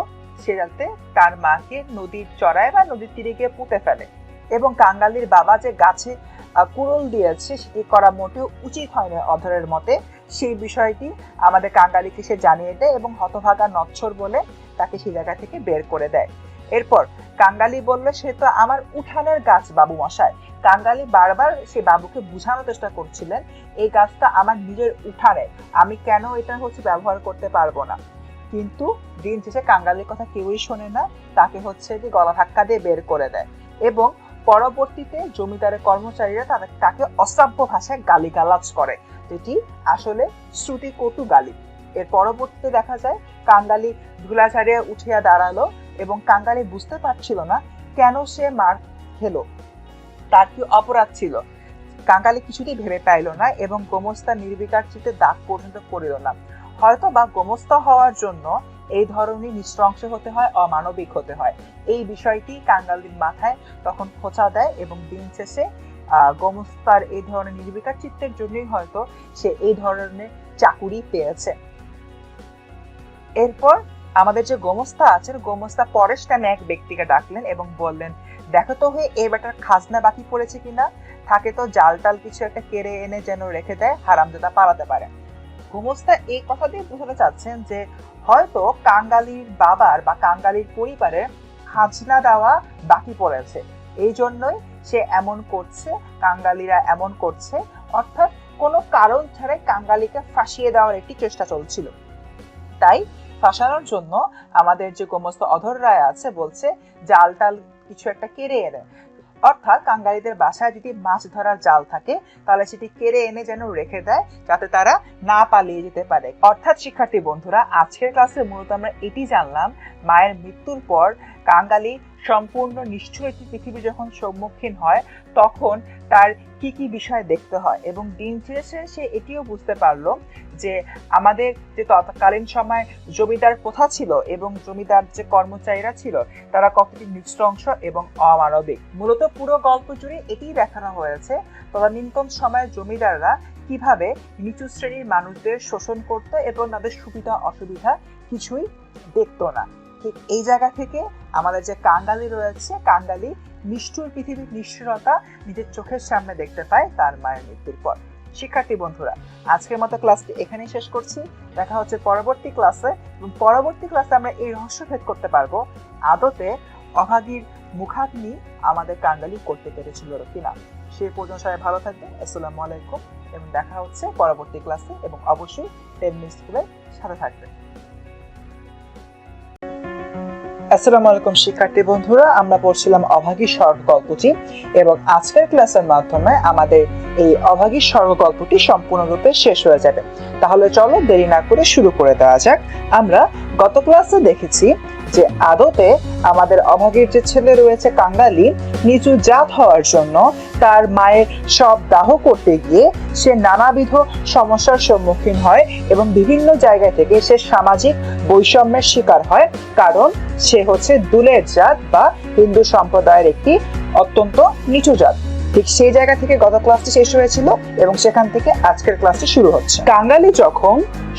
সে যাতে তার মাকে নদীর চড়ায় বা নদীর তীরে গিয়ে পুঁতে ফেলে। এবং কাঙ্গালির বাবা যে গাছে কুড়ুল দিয়েছে সেটি করা মোটেও উচিত হয়নি অধরের মতে, সেই বিষয়টি আমাদের কাঙ্গালিকে সে জানিয়ে দেয় এবং হতভাগা নচ্ছর বলে তাকে সেই জায়গা থেকে বের করে দেয়। এরপর কাঙ্গালি বলল, সে তো আমার উঠানের গাছ বাবু মশাই। কাঙ্গালি বারবার সে বাবুকে বোঝানোর চেষ্টা করছিলেন, এই গাছটা আমার নিজের উঠানে, আমি কেন এটা ব্যবহার করতে পারবো না। কিন্তু দিন শেষে কাঙ্গালির কথা কেউই শোনে না, তাকে যে গলা ধাক্কা দিয়ে বের করে দেয়। এবং পরবর্তীতে জমিদারের কর্মচারীরা তাকে অশ্রাব্য ভাষায় গালিগালাজ করে, যেটি আসলে শ্রুতি কটু গালি। এর পরবর্তীতে দেখা যায় কাঙ্গালি ধুলা ঝাড়িয়ে উঠিয়া দাঁড়ালো এবং কাঙ্গালি বুঝতে পারছিল না কেন সে মার খেলো, তার কি অপরাধ ছিল। কাঙ্গালি কিছুতেই ভেবে পাইল না এবং গোমস্তা নির্বিকার চিত্তে দাগ পর্যন্ত পড়িল না। হয়তো বা গোমস্তা হওয়ার জন্য এই ধরনের নৃশংস হতে হয়, অমানবিক হতে হয়, এই বিষয়টি কাঙ্গালির মাথায় তখন খোঁচা দেয় এবং দিন শেষে গোমস্তার এই ধরনের নির্বিকার চিত্তের জন্যই হয়তো সে এই ধরনের চাকুরি পেয়েছে। এরপর আমাদের যে গোমস্তা আছেন, গোমস্তা পরেশ নামে এক ব্যক্তিকে ডাকলেন এবং বললেন, দেখো তো এই বেটার খাজনা বাকি পড়েছে কিনা, থাকে তো জাল টাল কিছু একটা কেড়ে এনে যেন রেখে দেয়, হারামজাদা পালাতে পারে। গোমস্তা এই কথা দিয়ে বোঝাতে চাচ্ছেন যে হয়তো কাঙ্গালির বাবার বা কাঙ্গালির পরিবারের খাজনা দেওয়া বাকি পড়েছে, এই জন্যই সে এমন করছে, কাঙ্গালিরা এমন করছে। অর্থাৎ কোনো কারণ ছাড়াই কাঙ্গালিকে ফাঁসিয়ে দেওয়ার একটি চেষ্টা চলছিল। তাই ফাঁসানোর জন্য আমাদের যে গোমস্তা অধর রায় আছে বলছে জাল টাল কিছু একটা কেড়ে এনে, অর্থাৎ কাঙ্গালিদের বাসায় যদি মাছ ধরার জাল থাকে তাহলে সেটি কেড়ে এনে যেন রেখে দেয়, যাতে তারা না পালিয়ে যেতে পারে। অর্থাৎ শিক্ষার্থী বন্ধুরা, আজকের ক্লাসে মূলত আমরা এটি জানলাম, মায়ের মৃত্যুর পর কাঙ্গালি সম্পূর্ণ নিষ্ঠুর একটি পৃথিবী যখন সম্মুখীন হয় তখন তার কি কি বিষয় দেখতে হয়, এবং দিন শেষে সে এটিও বুঝতে পারলো যে আমাদের যে তৎকালীন সময় জমিদার প্রথা ছিল এবং জমিদার যে কর্মচারীরা ছিল তারা কতটি নৃশংস এবং অমানবিক। মূলত পুরো গল্প জুড়ে এটিই দেখানো হয়েছে তদানীন্তন সময়ে জমিদাররা কিভাবে নিচু শ্রেণীর মানুষদের শোষণ করত এবং তাদের সুবিধা অসুবিধা কিছুই দেখতো না। ঠিক এই জায়গা থেকে আমাদের যে কাঙ্গালি রয়েছে, কাঙ্গালি নিষ্ঠুর পৃথিবীর নিষ্ঠুরতা নিজের চোখের সামনে দেখতে পায় তার মায়ের মৃত্যুর পর। শিক্ষার্থী বন্ধুরা, আজকের মতো ক্লাসটি এখানেই শেষ করছি। দেখা হচ্ছে পরবর্তী ক্লাসে, এবং পরবর্তী ক্লাসে আমরা এই রহস্য ভেদ করতে পারবো আদতে অভাগীর মুখাগ্নি আমাদের কাঙ্গালি করতে পেরেছিল কিনা। সেই পর্যন্ত সবাই ভালো থাকবেন। আসসালামু আলাইকুম, এবং দেখা হচ্ছে পরবর্তী ক্লাসে, এবং অবশ্যই 10 মিনিট স্কুলের সাথে থাকবেন। আসসালামু আলাইকুম শিক্ষার্থী বন্ধুরা, আমরা পড়ছিলাম অভাগী স্বর্গ গল্পটি, এবং আজকের ক্লাসের মাধ্যমে আমাদের এই অভাগী স্বর্গ গল্পটি সম্পূর্ণরূপে শেষ হয়ে যাবে। তাহলে চলো দেরি না করে শুরু করে দেওয়া যাক। আমরা গত ক্লাসে দেখেছি যে আদতে আমাদের অভাগীর যে ছেলে রয়েছে কাঙ্গালি, নিচু জাত হওয়ার জন্য তার মায়ের সব দাহ করতে গিয়ে সে নানাবিধ সমস্যার সম্মুখীন হয় এবং বিভিন্ন জায়গা থেকে সে সামাজিক বৈষম্যের শিকার হয়, কারণ সে হচ্ছে দুলের জাত বা হিন্দু সম্প্রদায়ের একটি অত্যন্ত নিচু জাত। ঠিক সেই জায়গা থেকে গত ক্লাসটি শেষ হয়েছিল এবং সেখান থেকে আজকের ক্লাসটি শুরু হচ্ছে। কাঙ্গালি যখন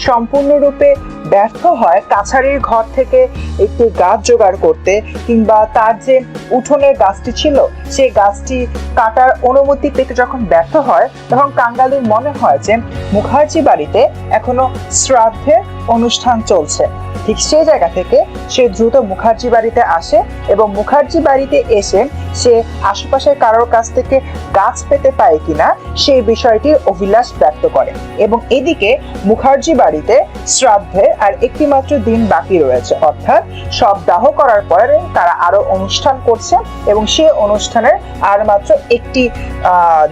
সম্পূর্ণরূপে ব্যর্থ হয় কাছারির ঘর থেকে একটি গাছ জোগাড় করতে, কিংবা তার যে উঠোনের গাছটি ছিল সেই গাছটি কাটার অনুমতি পেতে যখন ব্যর্থ হয়, তখন কাঙ্গালির মনে হয় যে মুখার্জি বাড়িতে এখনো শ্রাদ্ধের অনুষ্ঠান চলছে। ঠিক সেই জায়গা থেকে সে দ্রুত মুখার্জি বাড়িতে আসে, এবং মুখার্জি বাড়িতে এসে সে আশেপাশের কারোর কাছ থেকে গাছ পেতে পায় কিনা সেই বিষয়টির অভিলাষ ব্যক্ত করে। এবং এদিকে মুখার্জি বাড়িতে শ্রাদ্ধের আর একটি মাত্র দিন বাকি রয়েছে, অর্থাৎ সব দাহ করার পরে তারা আরো অনুষ্ঠান করছে, এবং সেই অনুষ্ঠানের আর মাত্র একটি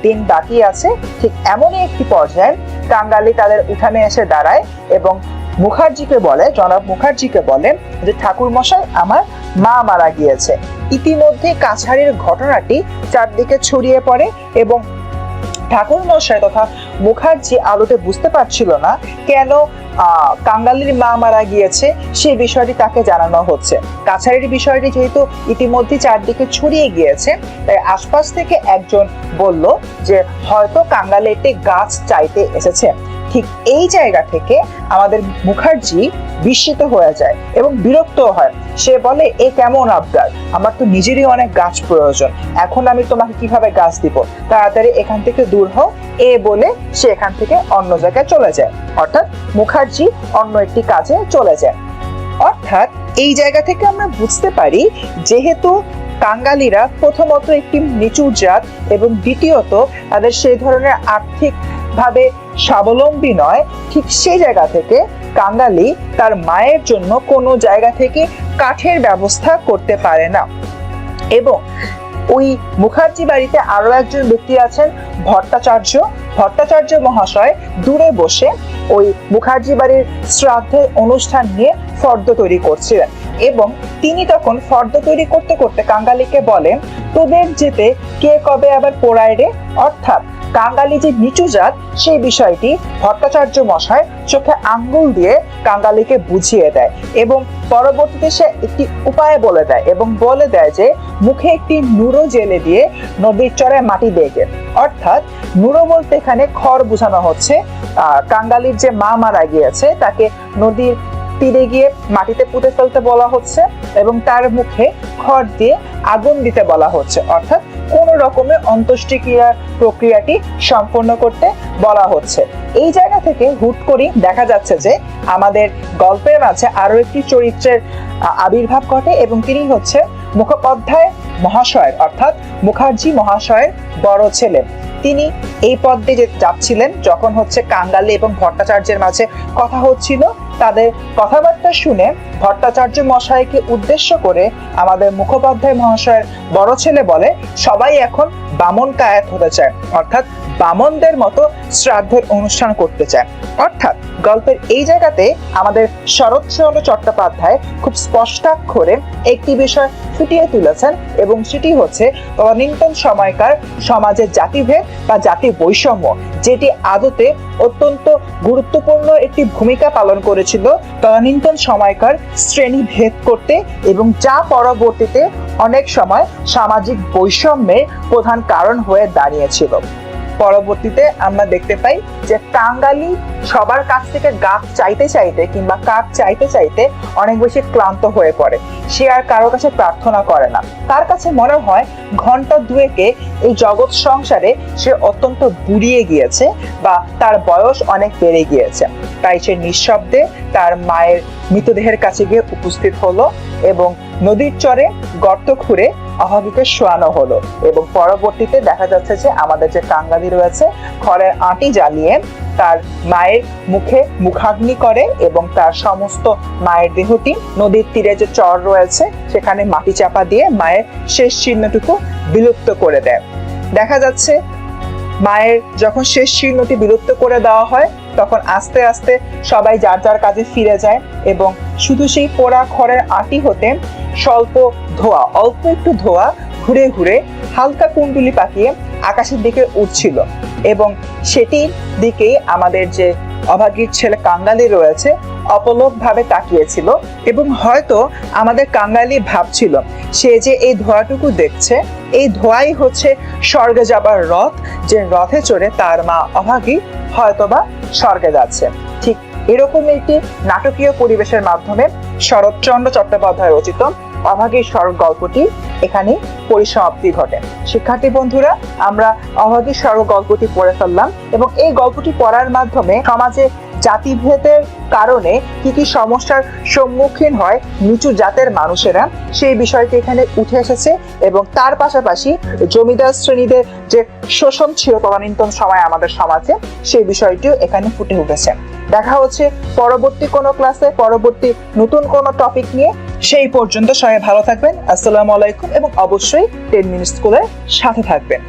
দিন বাকি আছে। ঠিক এমনই একটি পর্যায়ে কাঙ্গালি তাদের উঠানে এসে দাঁড়ায় এবং মুখার্জিকে বলে, জনাব মুখার্জিকে বলে যে ঠাকুর মশাই, আমার মা মারা গিয়েছে। ইতিমধ্যে কাছারির ঘটনাটি চারদিকে ছড়িয়ে পড়ে এবং ঠাকুর মশাই তথা মুখার্জি আলোতে বুঝতে পারছিল না কেন কাঙ্গালির মা মারা গিয়েছে, সেই বিষয়টি তাকে জানানো হচ্ছে। কাছারির বিষয়টি যেহেতু ইতিমধ্যে চারদিকে ছড়িয়ে গিয়েছে, তাই আশপাশ থেকে একজন বলল যে হয়তো কাঙ্গালি একটি গাছ চাইতে এসেছে। ঠিক এই জায়গা থেকে আমাদের মুখার্জি বিস্মিত হয়ে যায় এবং বিরক্ত হয়। সে বলে, এ কেমন আবদার, আমার তো নিজেরই অনেক গাছ প্রয়োজন, এখন আমি তোমাকে কিভাবে গাছ দিব, তাড়াতাড়ি এখান থেকে দূর হও। এ বলে সে এখান থেকে অন্য জায়গায় চলে যায়, অর্থাৎ মুখার্জি অন্য একটি কাজে চলে যায়। অর্থাৎ এই জায়গা থেকে আমরা বুঝতে পারি, যেহেতু কাঙ্গালিরা প্রথমত একটি নিচু জাত এবং দ্বিতীয়ত তাদের সেই ধরনের আর্থিক ভাবে স্বাবলম্বী নয়, ঠিক সেই জায়গা থেকে কাঙ্গালি তার মায়ের জন্য কোনো জায়গা থেকে কাঠের ব্যবস্থা করতে পারে না। এবং ওই মুখার্জি বাড়িতে আরো একজন ব্যক্তি আছেন, ভট্টাচার্য। ভট্টাচার্য মহাশয় দূরে বসে ওই মুখার্জি বাড়ির শ্রাদ্ধের অনুষ্ঠান নিয়ে ফর্দ তৈরি করছিলেন, এবং তিনি তখন ফর্দ তৈরি করতে করতে কাঙ্গালিকে বলেন, তোদের যেতে কে কবে আবার পোড়ায় রে। অর্থাৎ কাঙ্গালি যে নিচু জাত সেই বিষয়টি ভট্টাচার্য মশাই চোখে আঙ্গুল দিয়ে কাঙ্গালিকে বুঝিয়ে দেয়, এবং পরবর্তীতে সে একটি উপায় বলে দেয় এবং বলে দেয় যে মুখে একটি নুরো জেলে দিয়ে নদীর চড়ায় মাটি দেগে। অর্থাৎ নুরো বলতে এখানে খড় বোঝানো হচ্ছে। কাঙ্গালির যে মা মারা গিয়েছে তাকে নদীর তীরে গিয়ে মাটিতে পুঁতে ফেলতে বলা হচ্ছে এবং তার মুখে খড় দিয়ে আগুন দিতে বলা হচ্ছে, অর্থাৎ কোন রকমের অন্ত্যেষ্টিক্রিয়ার প্রক্রিয়াটি সম্পন্ন করতে বলা হচ্ছে। এই জায়গা থেকে হুট করে দেখা যাচ্ছে যে আমাদের গল্পের মাঝে আরো একটি চরিত্রের আবির্ভাব ঘটে, এবং তিনি হচ্ছে মুখোপাধ্যায় মহাশয়ের, অর্থাৎ মুখার্জি মহাশয়ের বড় ছেলে। তিনি এই পথ দিয়ে যাচ্ছিলেন যখন হচ্ছে কাঙ্গালি এবং ভট্টাচার্যের মাঝে কথা হচ্ছিল, তাদের কথাবার্তা শুনে ভট্টাচার্য মশাইকে উদ্দেশ্য করে আমাদের মুখোপাধ্যায় মহাশয়ের বড় ছেলে বলে, সবাই এখন বামন কায়াত হতে চায়, অর্থাৎ বামনদের মতো শ্রাদ্ধের অনুষ্ঠান করতে চায়। অর্থাৎ গল্পের এই জায়গাতে আমাদের শরৎচন্দ্র চট্টোপাধ্যায় খুব স্পষ্টাক্ষরে একটি বিষয় ফুটিয়ে তুলেছেন, এবং সেটি হচ্ছে তদানীন্তন সময়কার সমাজের জাতিভেদ বা জাতি বৈষম্য, যেটি আদতে অত্যন্ত গুরুত্বপূর্ণ একটি ভূমিকা পালন করেছিল তদানীন্তন সময়কার শ্রেণী ভেদ করতে, এবং যা পরবর্তীতে অনেক সময় সামাজিক বৈষম্যের প্রধান কারণ হয়ে দাঁড়িয়েছিল। পরবর্তীতে আমরা দেখতে পাই যে কাঙালি সবার কাছ থেকে গাছ চাইতে চাইতে কিংবা কাঠ চাইতে চাইতে অনেক বেশি ক্লান্ত হয়ে পড়ে। সে আর কারোর কাছে প্রার্থনা করে না। তার কাছে মনে হয় ঘন্টা দুয়েকে এই জগৎ সংসারে সে অত্যন্ত বুড়িয়ে গিয়েছে বা তার বয়স অনেক বেড়ে গিয়েছে। তাই সে নিঃশব্দে তার মায়ের মৃতদেহের কাছে গিয়ে উপস্থিত হলো এবং নদীর চরে গর্ত খুঁড়ে অভাগীকে শোয়ানো হলো। এবং পরবর্তীতে দেখা যাচ্ছে যে আমাদের যে কাঙালি রয়েছে খড়ের আঁটি জ্বালিয়ে তার মায়ের মুখে মুখাগ্নি করে এবং তার সমস্ত মায়ের দেহটি নদীর তীরে যে চর রয়েছে সেখানে মাটি চাপা দিয়ে মায়ের শেষ চিহ্নটুকু বিলুপ্ত করে দেয়। দেখা যাচ্ছে মায়ের যখন শেষ চিহ্নটি বিলুপ্ত করে দেওয়া হয় তখন আস্তে আস্তে সবাই যার যার কাজে ফিরে যায়, এবং শুধু সেই পোড়া খড়ের আঁটি হতে স্বল্প ধোঁয়া, অল্প একটু ধোঁয়া ঘুরে ঘুরে হালকা কুণ্ডুলি পাকিয়ে আকাশের দিকে উঠছিল, এবং সেটির দিকেই আমাদের যে অভাগীর ছেলে কাঙালি রয়েছে অপলক ভাবে তাকিয়েছিল, এবং হয়তো আমাদের কাঙালি ভাবছিল সে যে এই ধোঁয়াটুকু দেখছে এই ধোঁয়াই হচ্ছে স্বর্গে যাবার রথ, যে রথে চড়ে তার মা অভাগী হয়তোবা স্বর্গে যাচ্ছে। ঠিক এরকম একটি নাটকীয় পরিবেশের মাধ্যমে শরৎচন্দ্র চট্টোপাধ্যায় রচিত অভাগীর স্বর্গ গল্পটি এখানে পরিসমাপ্তি ঘটে। শিক্ষার্থী বন্ধুরা, আমরা অভাগীর স্বর্গ গল্পটি পড়ে ফেললাম, এবং এই গল্পটি পড়ার মাধ্যমে সমাজে জাতিভেদের কারণে কি কি সমস্যার সম্মুখীন হয় নিচু জাতের মানুষেরা সেই বিষয়টি এখানে উঠে এসেছে, এবং তার পাশাপাশি জমিদার শ্রেণীদের যে শোষণ ছিল তদানীন্তন সময় আমাদের সমাজে সেই বিষয়টিও এখানে ফুটে উঠেছে। দেখা হচ্ছে পরবর্তী কোনো ক্লাসে পরবর্তী নতুন কোনো টপিক নিয়ে। সেই পর্যন্ত সবাই ভালো থাকবেন। আসসালামু আলাইকুম, এবং অবশ্যই 10 মিনিট স্কুলের সাথে থাকবেন।